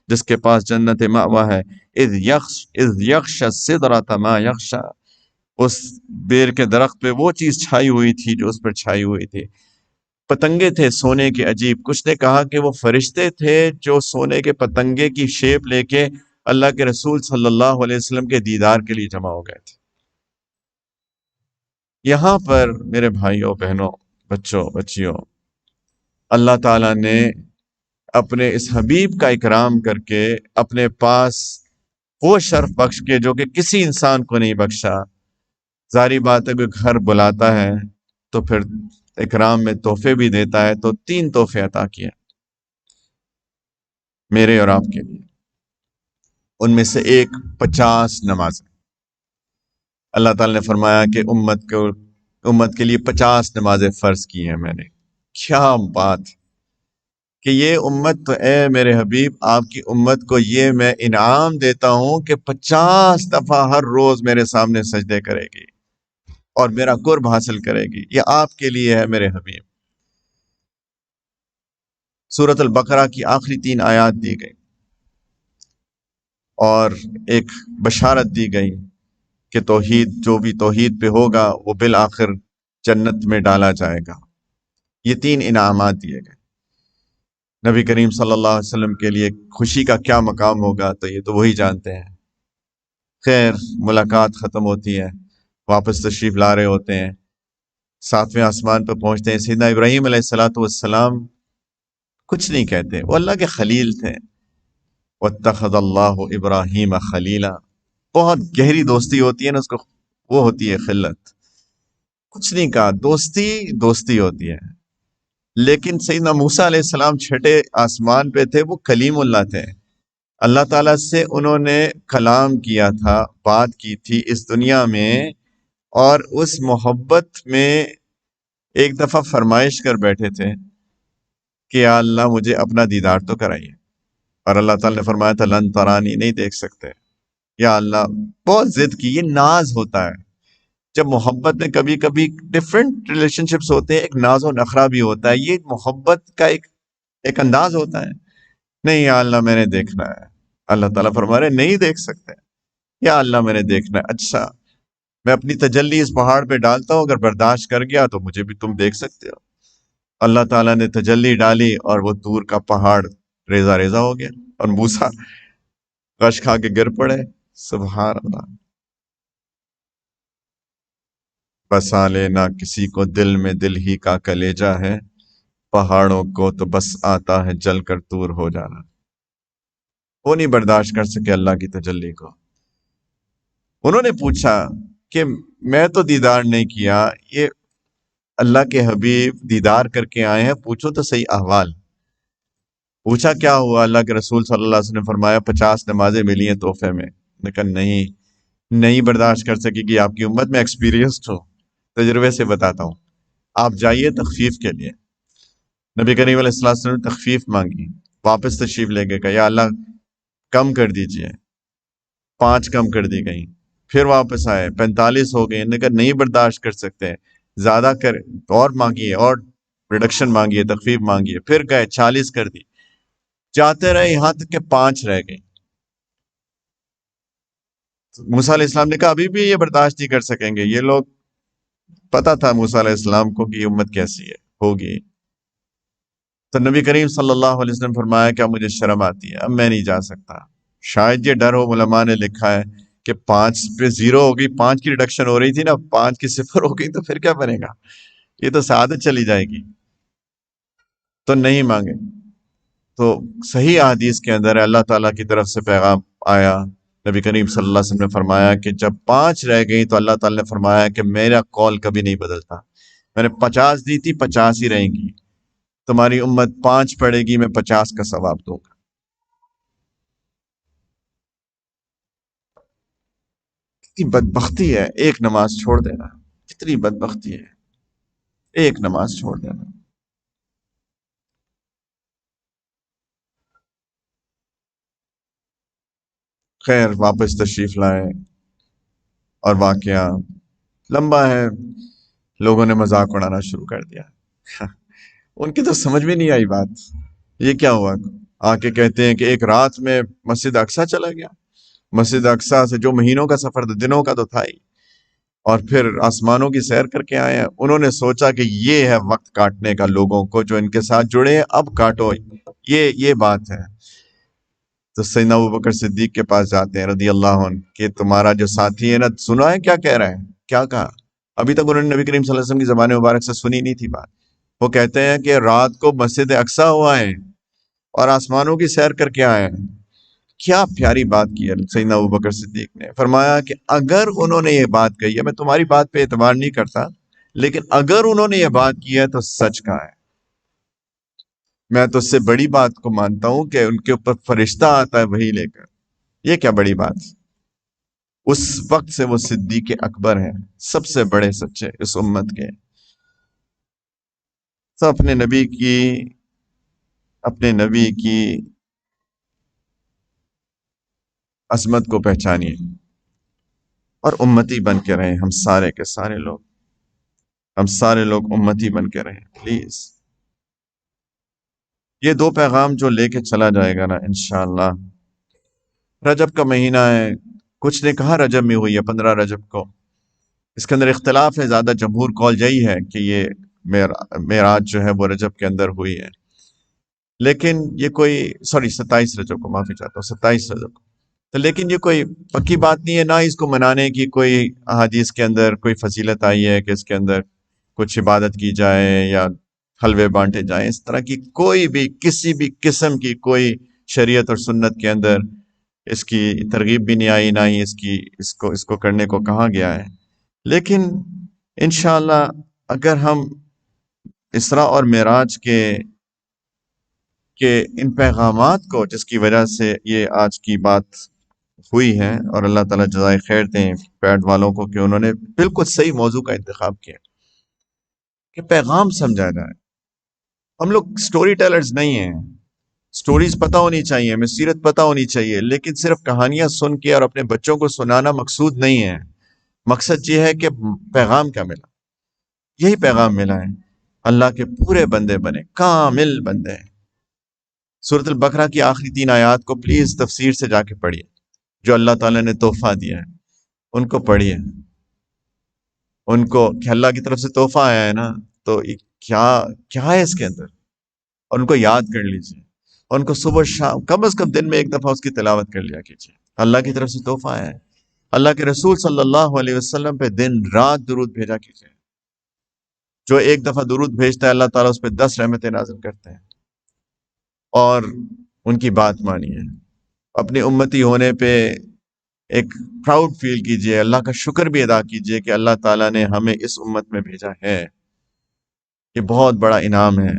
جس کے پاس جنت مأویٰ ہے، اذ یغشی السدرۃ ما یغشی، اس بیر کے درخت پہ وہ چیز چھائی ہوئی تھی جو اس پر چھائی ہوئی تھی، پتنگے تھے سونے کے عجیب۔ کچھ نے کہا کہ وہ فرشتے تھے جو سونے کے پتنگے کی شیپ لے کے اللہ کے رسول صلی اللہ علیہ وسلم کے دیدار کے لیے جمع ہو گئے تھے۔ یہاں پر میرے بھائیوں بہنوں بچوں بچیوں، اللہ تعالیٰ نے اپنے اس حبیب کا اکرام کر کے اپنے پاس وہ شرف بخش کے جو کہ کسی انسان کو نہیں بخشا۔ ظاہری بات ہے کہ گھر بلاتا ہے تو پھر اکرام میں تحفے بھی دیتا ہے، تو 3 تحفے عطا کیے میرے اور آپ کے لیے، ان میں سے ایک 50 نمازیں۔ اللہ تعالیٰ نے فرمایا کہ امت کے لیے 50 نمازیں فرض کی ہیں میں نے۔ کیا بات کہ یہ امت تو، اے میرے حبیب، آپ کی امت کو یہ میں انعام دیتا ہوں کہ 50 دفعہ ہر روز میرے سامنے سجدے کرے گی اور میرا قرب حاصل کرے گی، یہ آپ کے لیے ہے میرے حبیب۔ سورۃ البقرہ کی آخری 3 آیات دی گئی اور ایک بشارت دی گئی کہ توحید، جو بھی توحید پہ ہوگا وہ بالآخر جنت میں ڈالا جائے گا۔ یہ 3 انعامات دیے گئے۔ نبی کریم صلی اللہ علیہ وسلم کے لیے خوشی کا کیا مقام ہوگا تو یہ تو وہی جانتے ہیں۔ خیر، ملاقات ختم ہوتی ہے، واپس تشریف لا رہے ہوتے ہیں، 7ویں آسمان پہ پہنچتے ہیں۔ سیدنا ابراہیم علیہ السلام کچھ نہیں کہتے، وہ اللہ کے خلیل تھے۔ وَاتَّخَذَ اللَّهُ إِبْرَاهِيمَ خَلِيلًا، بہت گہری دوستی ہوتی ہے نا، اس کو وہ ہوتی ہے خلت۔ کچھ نہیں کہا، دوستی ہوتی ہے۔ لیکن سیدنا موسیٰ علیہ السلام 6 آسمان پہ تھے، وہ کلیم اللہ تھے، اللہ تعالیٰ سے انہوں نے کلام کیا تھا، بات کی تھی اس دنیا میں، اور اس محبت میں ایک دفعہ فرمائش کر بیٹھے تھے کہ یا اللہ مجھے اپنا دیدار تو کرائیے، اور اللہ تعالیٰ نے فرمایا تھا لن ترانی، نہیں دیکھ سکتے۔ یا اللہ، بہت ضد کی، یہ ناز ہوتا ہے جب محبت میں کبھی کبھی ڈفرینٹ ریلیشن شپس ہوتے ہیں، ایک ناز و نخرہ بھی ہوتا ہے، یہ محبت کا ایک انداز ہوتا ہے۔ نہیں یا اللہ میں نے دیکھنا ہے، اللہ تعالیٰ فرما رہے نہیں دیکھ سکتے، یا اللہ میں نے دیکھنا ہے۔ اچھا، میں اپنی تجلی اس پہاڑ پہ ڈالتا ہوں، اگر برداشت کر گیا تو مجھے بھی تم دیکھ سکتے ہو۔ اللہ تعالیٰ نے تجلی ڈالی اور وہ طور کا پہاڑ ریزہ ریزہ ہو گیا، اور موسیٰ غش کھا کے گر پڑے۔ سبحان اللہ۔ بسا لینا کسی کو دل میں، دل ہی کا کلیجہ ہے، پہاڑوں کو تو بس آتا ہے جل کر طور ہو جانا۔ وہ نہیں برداشت کر سکے اللہ کی تجلی کو۔ انہوں نے پوچھا کہ میں تو دیدار نہیں کیا، یہ اللہ کے حبیب دیدار کر کے آئے ہیں، پوچھو تو صحیح احوال۔ پوچھا کیا ہوا؟ اللہ کے رسول صلی اللہ علیہ وسلم نے فرمایا 50 نمازیں ملی ہیں تحفے میں۔ نے کہا نہیں برداشت کر سکے گی آپ کی امت، میں ایکسپیرینسڈ ہوں، تجربے سے بتاتا ہوں، آپ جائیے تخفیف کے لیے۔ نبی کریم علیہ الصلوۃ والسلام نے تخفیف مانگی، واپس تشریف لے کے کہا یا اللہ کم کر دیجئے، 5 کم کر دی گئیں، پھر واپس آئے 45 ہو گئے، نے کہا نہیں برداشت کر سکتے، زیادہ کر اور مانگیے، اور ریڈکشن مانگیے، تخفیف مانگیے، پھر گئے 40 کر دی، جاتے رہے یہاں تک کہ 5 رہ گئی۔ موسیٰ علیہ السلام نے کہا ابھی بھی یہ برداشت نہیں کر سکیں گے یہ لوگ، پتا تھا موسیٰ علیہ السلام کو کہ یہ امت کیسی ہے ہوگی۔ تو نبی کریم صلی اللہ علیہ وسلم فرمایا کیا مجھے شرم آتی ہے، اب میں نہیں جا سکتا۔ شاید یہ ڈر ہو، علماء نے لکھا ہے کہ 5 پہ 0 ہو گئی، 5 کی ریڈکشن ہو رہی تھی نا، 5 کی 0 ہو گئی تو پھر کیا بنے گا، یہ تو سعادت چلی جائے گی، تو نہیں مانگے۔ تو صحیح احادیث کے اندر ہے، اللہ تعالیٰ کی طرف سے پیغام آیا، نبی کریم صلی اللہ علیہ وسلم نے فرمایا کہ جب 5 رہ گئی تو اللہ تعالیٰ نے فرمایا کہ میرا قول کبھی نہیں بدلتا، میں نے 50 دی تھی، 50 ہی رہیں گی، تمہاری امت 5 پڑھے گی، میں 50 کا ثواب دوں گا۔ کتنی بدبختی ہے ایک نماز چھوڑ دینا، کتنی بدبختی ہے ایک نماز چھوڑ دینا۔ خیر واپس تشریف لائے، اور واقعہ لمبا ہے، لوگوں نے مذاق اڑانا شروع کر دیا ان کی تو سمجھ میں نہیں آئی بات، یہ کیا ہوا؟ آ کے کہتے ہیں کہ ایک رات میں مسجد اقصیٰ چلا گیا، مسجد اقصیٰ سے جو مہینوں کا سفر تھا، دنوں کا تو تھا ہی، اور پھر آسمانوں کی سیر کر کے آئے ہیں۔ انہوں نے سوچا کہ یہ ہے وقت کاٹنے کا، لوگوں کو جو ان کے ساتھ جڑے ہیں اب کاٹو، یہ بات ہے۔ تو سیدنا ابوبکر صدیق کے پاس جاتے ہیں رضی اللہ عنہ کہ تمہارا جو ساتھی ہے نا، سنا ہے کیا کہہ رہا ہے؟ کیا کہا؟ ابھی تک انہوں نے نبی کریم صلی اللہ علیہ وسلم کی زبان مبارک سے سنی نہیں تھی بات۔ وہ کہتے ہیں کہ رات کو مسجد اقصیٰ ہوا ہے اور آسمانوں کی سیر کر کے آئے ہیں۔ کیا پیاری بات کی ہے سیدنا ابوبکر صدیق نے، فرمایا کہ اگر انہوں نے یہ بات کہی ہے، میں تمہاری بات پہ اعتبار نہیں کرتا، لیکن اگر انہوں نے یہ بات کی ہے تو سچ کہا ہے۔ میں تو اس سے بڑی بات کو مانتا ہوں کہ ان کے اوپر فرشتہ آتا ہے وہی لے کر، یہ کیا بڑی بات؟ اس وقت سے وہ صدیق اکبر ہیں، سب سے بڑے سچے اس امت کے۔ تو اپنے نبی کی عظمت کو پہچانیے اور امتی بن کے رہیں، ہم سارے کے سارے لوگ، ہم سارے لوگ امتی بن کے رہیں پلیز۔ یہ 2 پیغام جو لے کے چلا جائے گا نا انشاءاللہ۔ رجب کا مہینہ ہے، کچھ نے کہا رجب میں ہوئی ہے 15 رجب کو، اس کے اندر اختلاف ہے، زیادہ جمہور قول یہی ہے کہ یہ معراج جو ہے وہ رجب کے اندر ہوئی ہے، لیکن یہ کوئی 27 رجب کو، معافی چاہتا ہوں 27 رجب کو، تو لیکن یہ کوئی پکی بات نہیں ہے، نہ اس کو منانے کی کوئی احادیث کے اندر کوئی فضیلت آئی ہے کہ اس کے اندر کچھ عبادت کی جائے یا حلوے بانٹے جائیں، اس طرح کی کوئی بھی کسی بھی قسم کی کوئی شریعت اور سنت کے اندر اس کی ترغیب بھی نہیں آئی، نہ ہی اس کو کرنے کو کہا گیا ہے۔ لیکن انشاءاللہ اگر ہم اسراء اور معراج کے ان پیغامات کو، جس کی وجہ سے یہ آج کی بات ہوئی ہے، اور اللہ تعالیٰ جزائے خیر دیں پیڈ والوں کو کہ انہوں نے بالکل صحیح موضوع کا انتخاب کیا کہ پیغام سمجھا جائے۔ ہم لوگ سٹوری ٹیلرز نہیں ہیں، سٹوریز پتہ ہونی چاہیے، ہمیں سیرت پتہ ہونی چاہیے، لیکن صرف کہانیاں سن کے اور اپنے بچوں کو سنانا مقصود نہیں ہے۔ مقصد یہ ہے کہ پیغام کیا ملا، یہی پیغام ملا ہے، اللہ کے پورے بندے بنے، کامل بندے ہیں۔ سورۃ البقرہ کی آخری 3 آیات کو پلیز تفسیر سے جا کے پڑھیے، جو اللہ تعالیٰ نے تحفہ دیا ہے ان کو پڑھیے، ان کو کہ اللہ کی طرف سے تحفہ آیا ہے نا، تو کیا ہے اس کے اندر، اور ان کو یاد کر لیجیے، اور ان کو صبح شام کم از کم دن میں 1 دفعہ اس کی تلاوت کر لیا کیجیے۔ اللہ کی طرف سے تحفہ آیا ہے، اللہ کے رسول صلی اللہ علیہ وسلم پہ دن رات درود بھیجا کیجیے۔ جو 1 دفعہ درود بھیجتا ہے اللہ تعالیٰ اس پہ 10 رحمتیں نازل کرتے ہیں، اور ان کی بات مانیے، اپنی امتی ہونے پہ ایک پراؤڈ فیل کیجئے، اللہ کا شکر بھی ادا کیجئے کہ اللہ تعالیٰ نے ہمیں اس امت میں بھیجا ہے، یہ بہت بڑا انعام ہے۔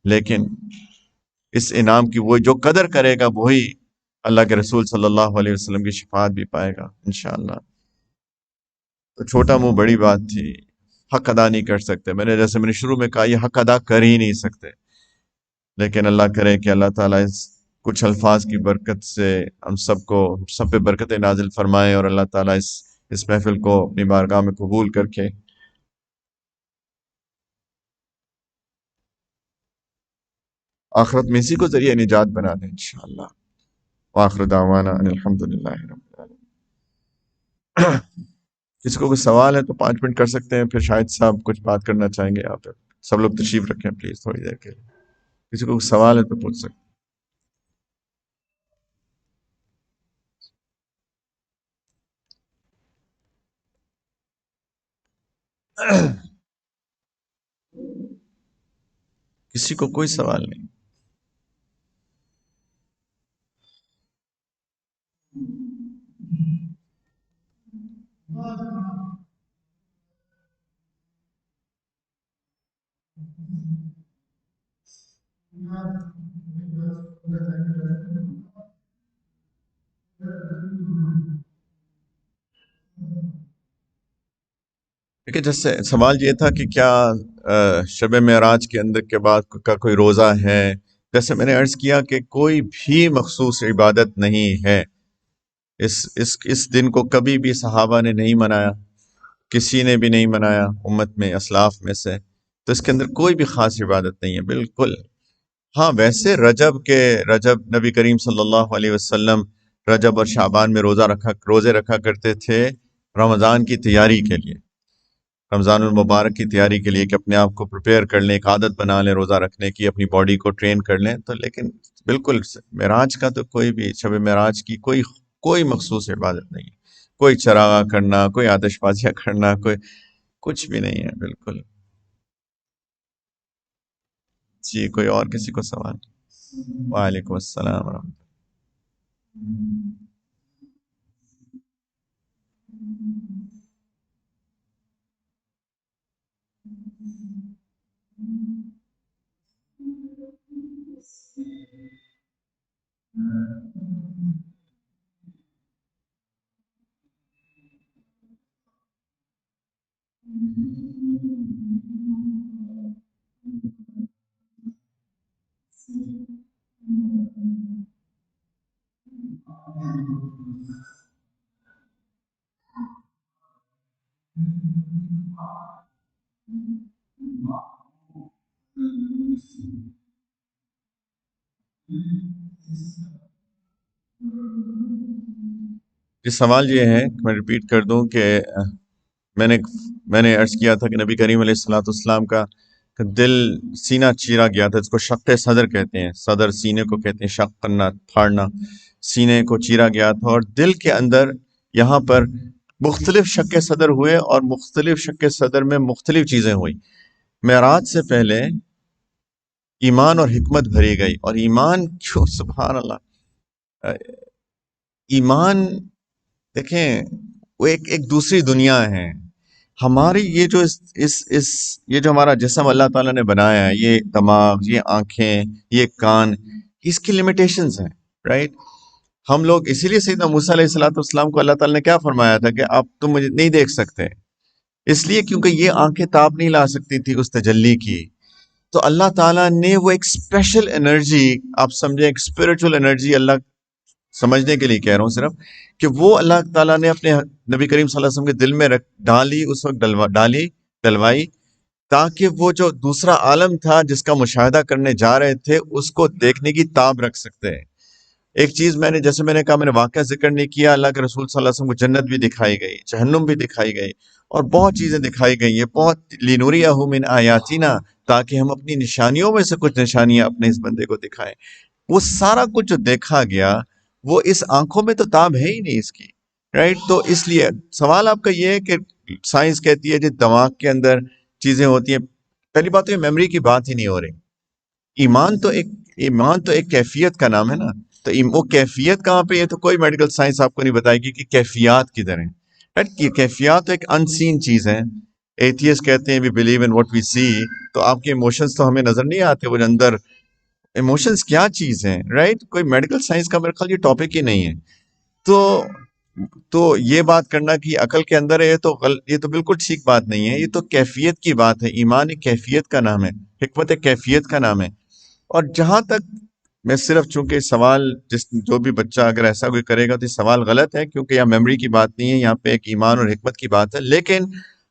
لیکن اس انعام کی وہ جو قدر کرے گا وہی اللہ کے رسول صلی اللہ علیہ وسلم کی شفاعت بھی پائے گا انشاءاللہ۔ تو چھوٹا منہ بڑی بات تھی، حق ادا نہیں کر سکتے، جیسے میں نے شروع میں کہا، یہ حق ادا کر ہی نہیں سکتے، لیکن اللہ کرے کہ اللہ تعالیٰ اس کچھ الفاظ کی برکت سے ہم سب پہ برکتیں نازل فرمائے، اور اللہ تعالیٰ اس محفل کو اپنی بارگاہ میں قبول کر کے آخرت میں اسی کو ذریعہ نجات بنا دیں انشاءاللہ۔ وآخر دعوانا ان الحمدللہ رب العالمین۔ کسی کو کوئی سوال ہے تو 5 منٹ کر سکتے ہیں، پھر شاہد صاحب کچھ بات کرنا چاہیں گے آپ۔ سب لوگ تشریف رکھیں پلیز تھوڑی دیر کے لیے، کسی کو کوئی سوال ہے تو پوچھ سکتے ہیں۔ کسی کو کوئی سوال نہیں؟ دیکھیں، جیسے سوال یہ تھا کہ کیا شب معراج کے اندر کے بعد کا کوئی روزہ ہے؟ جیسے میں نے عرض کیا کہ کوئی بھی مخصوص عبادت نہیں ہے، اس دن کو کبھی بھی صحابہ نے نہیں منایا، کسی نے بھی نہیں منایا امت میں اسلاف میں سے، تو اس کے اندر کوئی بھی خاص عبادت نہیں ہے بالکل۔ ہاں ویسے رجب نبی کریم صلی اللہ علیہ وسلم رجب اور شعبان میں روزے رکھا کرتے تھے رمضان کی تیاری کے لیے، رمضان المبارک کی تیاری کے لیے، کہ اپنے آپ کو پریپیئر کر لیں، ایک عادت بنا لیں روزہ رکھنے کی، اپنی باڈی کو ٹرین کر لیں۔ تو لیکن بالکل معراج کا تو کوئی بھی، شب معراج کی کوئی مخصوص عبادت نہیں ہے، کوئی چراغاں کرنا، کوئی آتش بازیاں کرنا، کوئی کچھ بھی نہیں ہے بالکل۔ جی کوئی اور کسی کو سوال؟ وعلیکم السلام ورحمۃ یہ سوال یہ ہے کہ میں ریپیٹ کر دوں کہ میں نے عرض کیا تھا کہ نبی کریم علیہ الصلوۃ والسلام کا دل سینہ چیرا گیا تھا، اس کو شق صدر کہتے ہیں، صدر سینے کو کہتے ہیں، شق کرنا، پھاڑنا، سینے کو چیرا گیا تھا، اور دل کے اندر یہاں پر مختلف شق صدر ہوئے، اور مختلف شق صدر میں مختلف چیزیں ہوئی۔ معراج سے پہلے ایمان اور حکمت بھری گئی، اور ایمان کیوں، سبحان اللہ، ایمان دیکھیں وہ ایک دوسری دنیا ہے۔ ہماری یہ جو یہ جو ہمارا جسم اللہ تعالیٰ نے بنایا ہے، یہ دماغ، یہ آنکھیں، یہ کان، اس کی لمیٹیشنز ہیں، رائٹ؟ ہم لوگ اسی لیے سیدنا موسیٰ علیہ الصلوۃ والسلام کو اللہ تعالیٰ نے کیا فرمایا تھا کہ تم مجھے نہیں دیکھ سکتے، اس لیے کیونکہ یہ آنکھیں تاب نہیں لا سکتی تھی اس تجلی کی۔ تو اللہ تعالیٰ نے وہ ایک اسپیشل انرجی، آپ سمجھیں ایک اسپرچل انرجی، اللہ سمجھنے کے لیے کہہ رہا ہوں صرف، کہ وہ اللہ تعالیٰ نے اپنے نبی کریم صلی اللہ علیہ وسلم کے دل میں ڈالی، اس وقت ڈلوائی، تاکہ وہ جو دوسرا عالم تھا جس کا مشاہدہ کرنے جا رہے تھے اس کو دیکھنے کی تاب رکھ سکتے ہیں۔ ایک چیز جیسے میں نے کہا، میں نے واقعہ ذکر نہیں کیا، اللہ کے رسول صلی اللہ علیہ وسلم کو جنت بھی دکھائی گئی، جہنم بھی دکھائی گئی، اور بہت چیزیں دکھائی گئی ہیں، بہت لِنُرِيَهُ مِنْ آیاتنا، تاکہ ہم اپنی نشانیوں میں سے کچھ نشانیاں اپنے اس بندے کو دکھائیں۔ وہ سارا کچھ جو دیکھا گیا وہ اس آنکھوں میں تو تاب ہے ہی نہیں اس کی، رائٹ؟ تو اس لیے سوال آپ کا یہ ہے کہ سائنس کہتی ہے جی دماغ کے اندر چیزیں ہوتی ہیں، پہلی بات تو یہ میموری کی بات ہی نہیں ہو رہی۔ ایمان تو ایک کیفیت کا نام ہے نا، تو وہ کیفیت کہاں پہ ہے؟ تو کوئی میڈیکل سائنس آپ کو نہیں بتائے گی کہ کیفیات کدھر ہیں. یہ کیفیات ایک ان سین چیز ہے. ایتھیسٹ کہتے ہیں we believe in what we سی. تو آپ کے ایموشنز تو ہمیں نظر نہیں آتے وہ اندر. ایموشنز کیا چیز ہیں؟ رائٹ. کوئی میڈیکل سائنس کا میرے خیال یہ ٹاپک ہی نہیں ہے. تو یہ بات کرنا کہ عقل کے اندر ہے یہ تو بالکل ٹھیک بات نہیں ہے. یہ تو کیفیت کی بات ہے. ایمان ایک کیفیت کا نام ہے، حکمت ایک کیفیت کا نام ہے. اور جہاں تک میں صرف چونکہ سوال جو بھی بچہ اگر ایسا کوئی کرے گا تو یہ سوال غلط ہے، کیونکہ یہاں میموری کی بات نہیں ہے، یہاں پہ ایک ایمان اور حکمت کی بات ہے. لیکن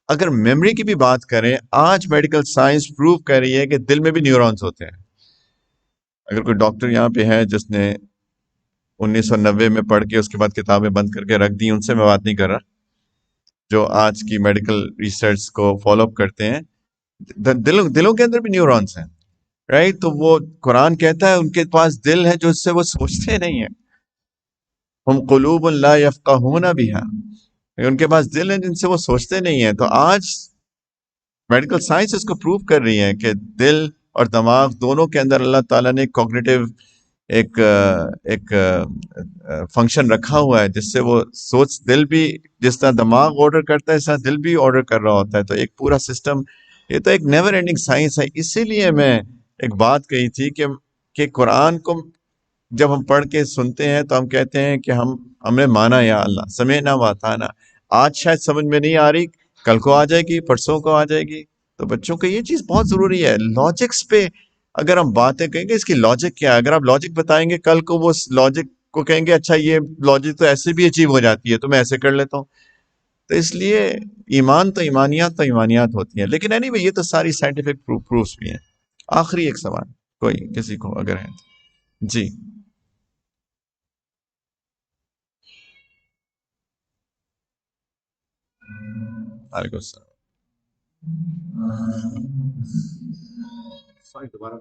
اگر میموری کی بھی بات کریں، آج میڈیکل سائنس پروو کر رہی ہے کہ دل میں بھی نیورونز ہوتے ہیں. اگر کوئی ڈاکٹر یہاں پہ ہے جس نے 1990 میں پڑھ کے اس کے بعد کتابیں بند کر کے رکھ دی، ان سے میں بات نہیں کر رہا، جو آج کی میڈیکل ریسرچ کو فالو اپ کرتے ہیں. دلوں کے اندر بھی نیورونز ہیں، رائٹ. تو وہ قرآن کہتا ہے ان کے پاس دل ہے جو اس سے وہ سوچتے نہیں ہیں. ہم قلوب لا یفقہون بہا، ان کے پاس دل ہیں جن سے وہ سوچتے نہیں ہیں. تو آج میڈیکل سائنس اس کو پروو کر رہی ہے کہ دل اور دماغ دونوں کے اندر اللہ تعالیٰ نے کوگنیٹو ایک فنکشن رکھا ہوا ہے جس سے وہ دل بھی جس طرح دماغ آرڈر کرتا ہے اس طرح دل بھی آرڈر کر رہا ہوتا ہے. تو ایک پورا سسٹم، یہ تو ایک نیور اینڈنگ سائنس ہے. اسی لیے میں ایک بات کہی تھی کہ قرآن کو جب ہم پڑھ کے سنتے ہیں تو ہم کہتے ہیں کہ ہم نے مانا یا اللہ، سمعنا واطعنا. آج شاید سمجھ میں نہیں آ رہی، کل کو آ جائے گی، پرسوں کو آ جائے گی. تو بچوں کو یہ چیز بہت ضروری ہے. لاجکس پہ اگر ہم باتیں کہیں گے اس کی لاجک کیا ہے، اگر آپ لاجک بتائیں گے کل کو وہ لاجک کو کہیں گے اچھا یہ لاجک تو ایسے بھی اچیو ہو جاتی ہے تو میں ایسے کر لیتا ہوں. تو اس لیے ایمان تو ایمانیات ہوتی ہیں. لیکن اینی وے یہ تو ساری سائنٹیفک پروفس بھی ہیں. آخری ایک سوال کوئی کسی کو اگر ہے جی. وعلیکم السلام. دوبارہ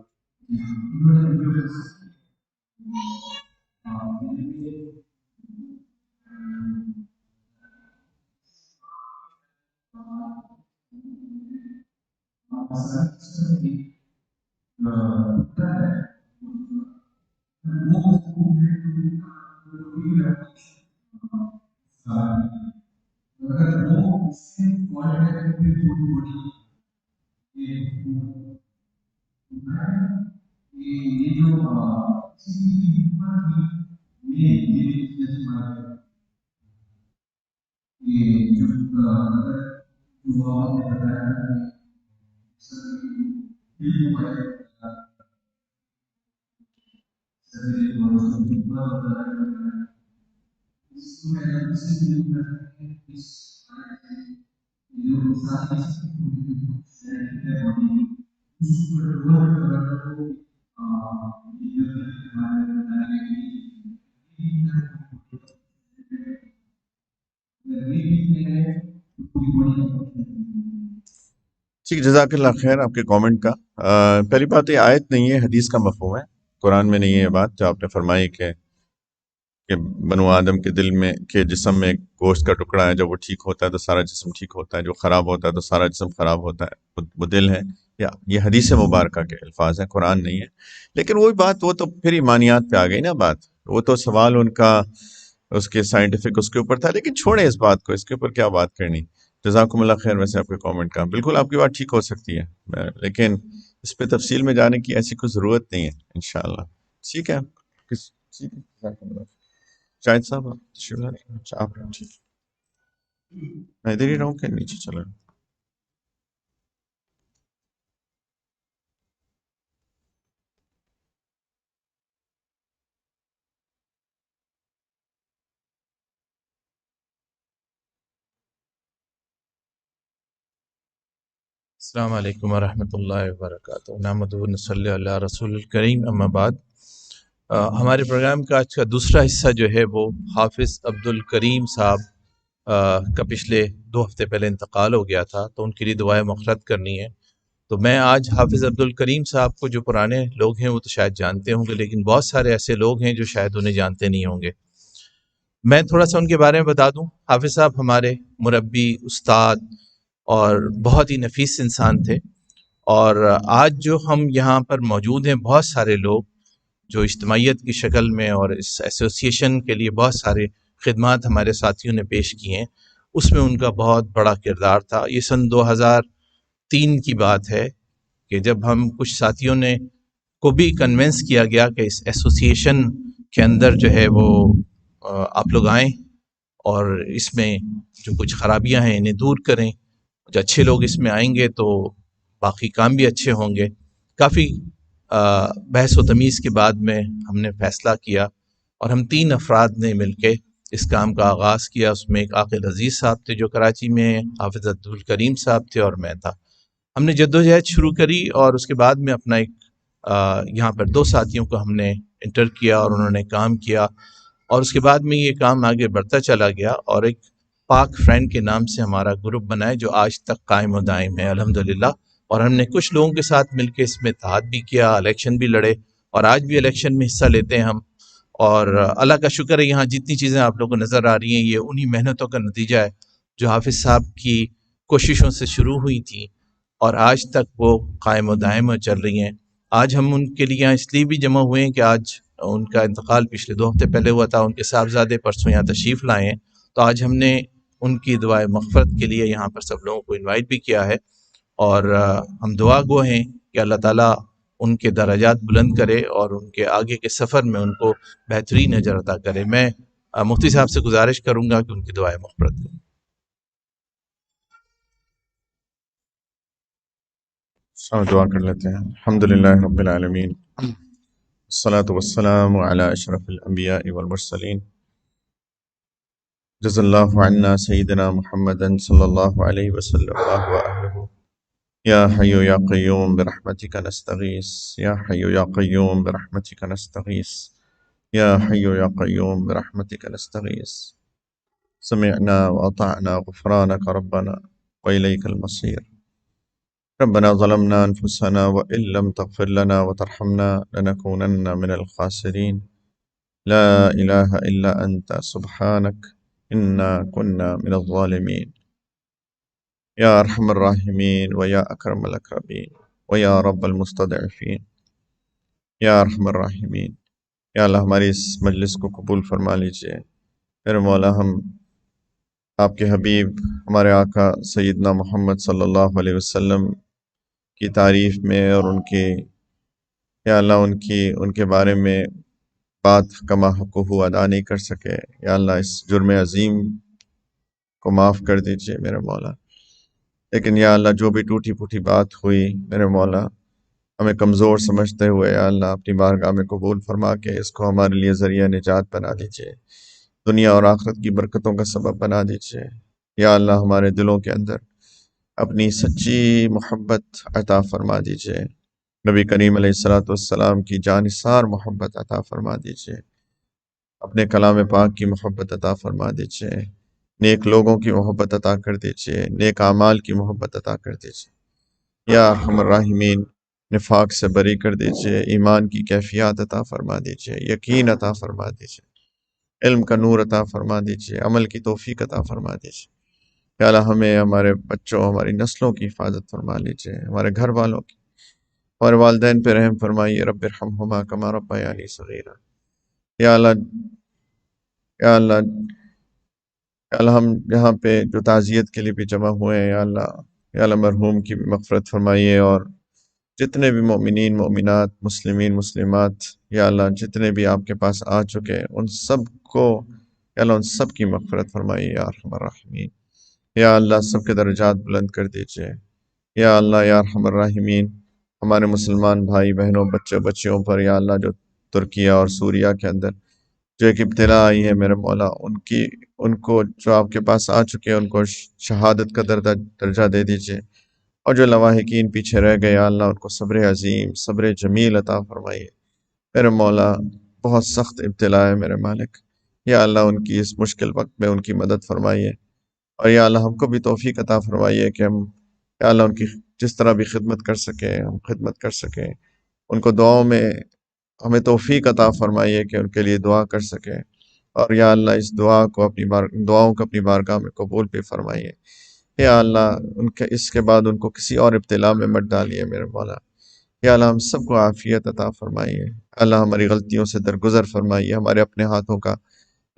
ٹھیک، جزاک اللہ خیر آپ کے کامنٹ کا. پہلی بات یہ آیت نہیں ہے، حدیث کا مفہوم ہے، قرآن میں نہیں ہے یہ بات جو آپ نے فرمائی کہ بنو آدم کے دل میں کے جسم میں ایک گوشت کا ٹکڑا ہے، جب وہ ٹھیک ہوتا ہے تو سارا جسم ٹھیک ہوتا ہے، جو خراب ہوتا ہے تو سارا جسم خراب ہوتا ہے. وہ دل ہے. یہ حدیث مبارکہ کے الفاظ ہیں، قرآن نہیں ہے. لیکن وہی بات، وہ تو پھر ایمانیات پہ آ گئی نا بات. وہ تو سوال ان کا اس کے سائنٹیفک اس کے اوپر تھا. لیکن چھوڑیں اس بات کو، اس کے اوپر کیا بات کرنی. جزاکم اللہ خیر. ویسے آپ کے کامنٹ کا بالکل آپ کی بات ٹھیک ہو سکتی ہے، لیکن اس پہ تفصیل میں جانے کی ایسی کوئی ضرورت نہیں ہے انشاءاللہ. ٹھیک ہے. ٹھیک ہے، جزاکم اللہ. شاہد صاحب اچھا آپ ٹھیک، میں ادھر ہی رہوں کہ نیچے چلا جاؤں؟ السلام علیکم ورحمۃ اللہ وبرکاتہ. نحمدہ و نصلی علی رسول الکریم. اما بعد، ہمارے پروگرام کا آج کا دوسرا حصہ جو ہے وہ حافظ عبدالکریم صاحب کا پچھلے 2 ہفتے پہلے انتقال ہو گیا تھا، تو ان کے لیے دعائیں مغفرت کرنی ہے. تو میں آج حافظ عبدالکریم صاحب کو، جو پرانے لوگ ہیں وہ تو شاید جانتے ہوں گے، لیکن بہت سارے ایسے لوگ ہیں جو شاید انہیں جانتے نہیں ہوں گے. میں تھوڑا سا ان کے بارے میں بتا دوں. حافظ صاحب ہمارے مربی، استاد اور بہت ہی نفیس انسان تھے. اور آج جو ہم یہاں پر موجود ہیں، بہت سارے لوگ جو اجتماعیت کی شکل میں اور اس ایسوسیشن کے لیے بہت سارے خدمات ہمارے ساتھیوں نے پیش کی ہیں، اس میں ان کا بہت بڑا کردار تھا۔ یہ سن 2003 کی بات ہے کہ جب ہم کچھ ساتھیوں نے کو بھی کنونس کیا گیا کہ اس ایسوسیشن کے اندر جو ہے وہ آپ لوگ آئیں اور اس میں جو کچھ خرابیاں ہیں انہیں دور کریں، جو اچھے لوگ اس میں آئیں گے تو باقی کام بھی اچھے ہوں گے۔ کافی بحث و تمیز کے بعد میں ہم نے فیصلہ کیا اور ہم 3 افراد نے مل کے اس کام کا آغاز کیا۔ اس میں ایک عاقل عزیز صاحب تھے جو کراچی میں، حافظ عبدالکریم صاحب تھے اور میں تھا۔ ہم نے جدوجہد شروع کری اور اس کے بعد میں اپنا ایک یہاں پر 2 ساتھیوں کو ہم نے انٹر کیا اور انہوں نے کام کیا، اور اس کے بعد میں یہ کام آگے بڑھتا چلا گیا اور ایک پاک فرینڈ کے نام سے ہمارا گروپ بنا ہے جو آج تک قائم و دائم ہے الحمدللہ۔ اور ہم نے کچھ لوگوں کے ساتھ مل کے اس میں اتحاد بھی کیا، الیکشن بھی لڑے اور آج بھی الیکشن میں حصہ لیتے ہیں ہم۔ اور اللہ کا شکر ہے یہاں جتنی چیزیں آپ لوگوں کو نظر آ رہی ہیں یہ انہی محنتوں کا نتیجہ ہے جو حافظ صاحب کی کوششوں سے شروع ہوئی تھیں اور آج تک وہ قائم و دائم چل رہی ہیں۔ آج ہم ان کے لیے اس لیے بھی جمع ہوئے ہیں کہ آج ان کا انتقال پچھلے 2 ہفتے پہلے ہوا تھا، ان کے صاحبزادے پرسوں یہاں تشریف لائے ہیں، تو آج ہم نے ان کی دعائے مغفرت کے لیے یہاں پر سب لوگوں کو انوائٹ بھی کیا ہے، اور ہم دعا گو ہیں کہ اللہ تعالیٰ ان کے درجات بلند کرے اور ان کے آگے کے سفر میں ان کو بہترین اجر عطا کرے۔ میں مفتی صاحب سے گزارش کروں گا کہ ان کی دعائے مغفرت کریں۔ دعا کر لیتے ہیں۔ الحمدللہ رب العالمین، الصلاۃ والسلام علی اشرف الانبیاء والمرسلین، جز اللہ عنا سیدنا محمد صلی اللہ علیہ وسلم وآلہ۔ یا حی یا قیوم برحمتک نستغیث، یا حی یا قیوم برحمتک نستغیث، یا حی یا قیوم برحمتک نستغیث۔ سمعنا واطعنا غفرانک ربنا والیک المصیر۔ ربنا ظلمنا انفسنا وان لم تغفر لنا وترحمنا لنكونن من الخاسرین۔ لا الہ الا انت سبحانک انا كنا من الظالمین۔ یا ارحم الراحمین و یا اکرم الاکرمین و یا رب المستضعفین۔ یا ارحم الراحمین، یا اللہ ہماری اس مجلس کو قبول فرما لیجئے۔ میرے مولا، ہم آپ کے حبیب ہمارے آقا سیدنا محمد صلی اللہ علیہ وسلم کی تعریف میں اور یا اللہ ان کے بارے میں بات کما حقہ ادا نہیں کر سکے۔ یا اللہ اس جرم عظیم کو معاف کر دیجئے میرے مولا۔ لیکن یا اللہ جو بھی ٹوٹی پھوٹی بات ہوئی میرے مولا، ہمیں کمزور سمجھتے ہوئے یا اللہ اپنی بارگاہ میں قبول فرما کے اس کو ہمارے لیے ذریعہ نجات بنا دیجئے، دنیا اور آخرت کی برکتوں کا سبب بنا دیجئے۔ یا اللہ ہمارے دلوں کے اندر اپنی سچی محبت عطا فرما دیجئے، نبی کریم علیہ السلام کی جانثار محبت عطا فرما دیجئے، اپنے کلام پاک کی محبت عطا فرما دیجئے، نیک لوگوں کی محبت عطا کر دیجئے، نیک اعمال کی محبت عطا کر دیجئے۔ یا ارحم الراحمین، نفاق سے بری کر دیجئے، ایمان کی کیفیات عطا فرما دیجئے، یقین عطا فرما دیجئے، علم کا نور عطا فرما دیجئے، عمل کی توفیق عطا فرما دیجئے۔ یا اللہ ہمیں، ہمارے بچوں، ہماری نسلوں کی حفاظت فرما لیجئے، ہمارے گھر والوں کی، ہمارے والدین پہ رحم فرمائیے۔ رب ارحمہما کما ربیانی صغیرا۔ یا اللہ ہم یہاں پہ جو تعزیت کے لیے بھی جمع ہوئے ہیں، یا اللہ مرحوم کی بھی مغفرت فرمائیے، اور جتنے بھی مومنین مومنات، مسلمین مسلمات، یا اللہ جتنے بھی آپ کے پاس آ چکے ان سب کو، یا اللہ ان سب کی مغفرت فرمائیے یا ارحم الراحمین۔ یا اللہ سب کے درجات بلند کر دیجئے۔ یا اللہ یا ارحم الراحمین، ہمارے مسلمان بھائی بہنوں، بچیوں پر یا اللہ جو ترکیہ اور سوریہ کے اندر جو ایک ابتلا آئی ہے میرے مولا، ان کو جو آپ کے پاس آ چکے ہیں ان کو شہادت کا درجہ دے دیجئے، اور جو لواحقین پیچھے رہ گئے یا اللہ ان کو صبر عظیم، صبر جمیل عطا فرمائیے میرے مولا۔ بہت سخت ابتلا ہے میرے مالک، یا اللہ ان کی اس مشکل وقت میں ان کی مدد فرمائیے، اور یا اللہ ہم کو بھی توفیق عطا فرمائیے کہ ہم یا اللہ ان کی جس طرح بھی خدمت کر سکیں ہم خدمت کر سکیں، ان کو دعاؤں میں ہمیں توفیق عطا فرمائیے کہ ان کے لیے دعا کر سکیں، اور یا اللہ اس دعاؤں کو اپنی بارگاہ میں قبول بھی فرمائیے۔ یا اللہ اس کے بعد ان کو کسی اور ابتلا میں مت ڈالیے میرے مولا۔ یا اللہ ہم سب کو عافیت عطا فرمائیے، اللہ ہماری غلطیوں سے درگزر فرمائیے، ہمارے اپنے ہاتھوں کا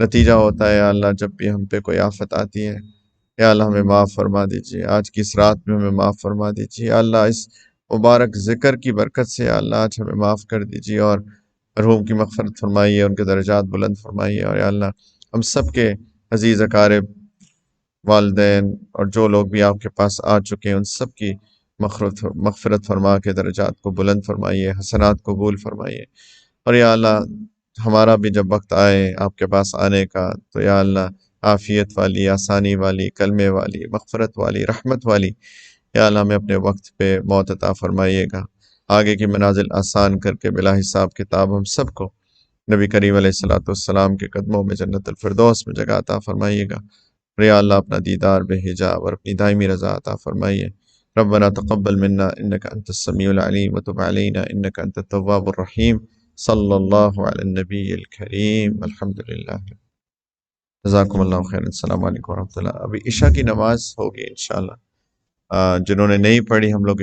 نتیجہ ہوتا ہے یا اللہ جب بھی ہم پہ کوئی آفت آتی ہے یا اللہ ہمیں معاف فرما دیجیے، آج کی اس رات میں ہمیں معاف فرما دیجیے یا اللہ، اس مبارک ذکر کی برکت سے یا اللہ آج ہمیں معاف کر دیجیے اور مرحوم کی مغفرت فرمائیے، ان کے درجات بلند فرمائیے، اور یا اللہ ہم سب کے عزیز اقارب، والدین اور جو لوگ بھی آپ کے پاس آ چکے ہیں ان سب کی مغفرت فرما کے درجات کو بلند فرمائیے، حسنات قبول فرمائیے، اور یا اللہ ہمارا بھی جب وقت آئے آپ کے پاس آنے کا تو یا اللہ عافیت والی، آسانی والی، کلمے والی، مغفرت والی، رحمت والی یا اللہ ہمیں اپنے وقت پہ موت عطا فرمائیے گا، آگے کی منازل آسان کر کے بلا حساب کتاب ہم سب کو نبی کریم علیہ السلام کے قدموں میں جنت الفردوس میں جگہ عطا فرمائیے گا، اور یا اللہ اپنا دیدار بے حجاب اور اپنی دائمی رضا عطا فرمائیے۔ ربنا تقبل منا انك انت السميع العليم وتب علينا انك انت التواب الرحيم صلی اللہ علی النبی الکریم الحمد للہ۔ جزاکم اللہ خیر، السلام علیکم ورحمۃ اللہ۔ ابھی عشاء کی نماز ہوگی انشاءاللہ، جنہوں نے نہیں پڑھی ہم لوگ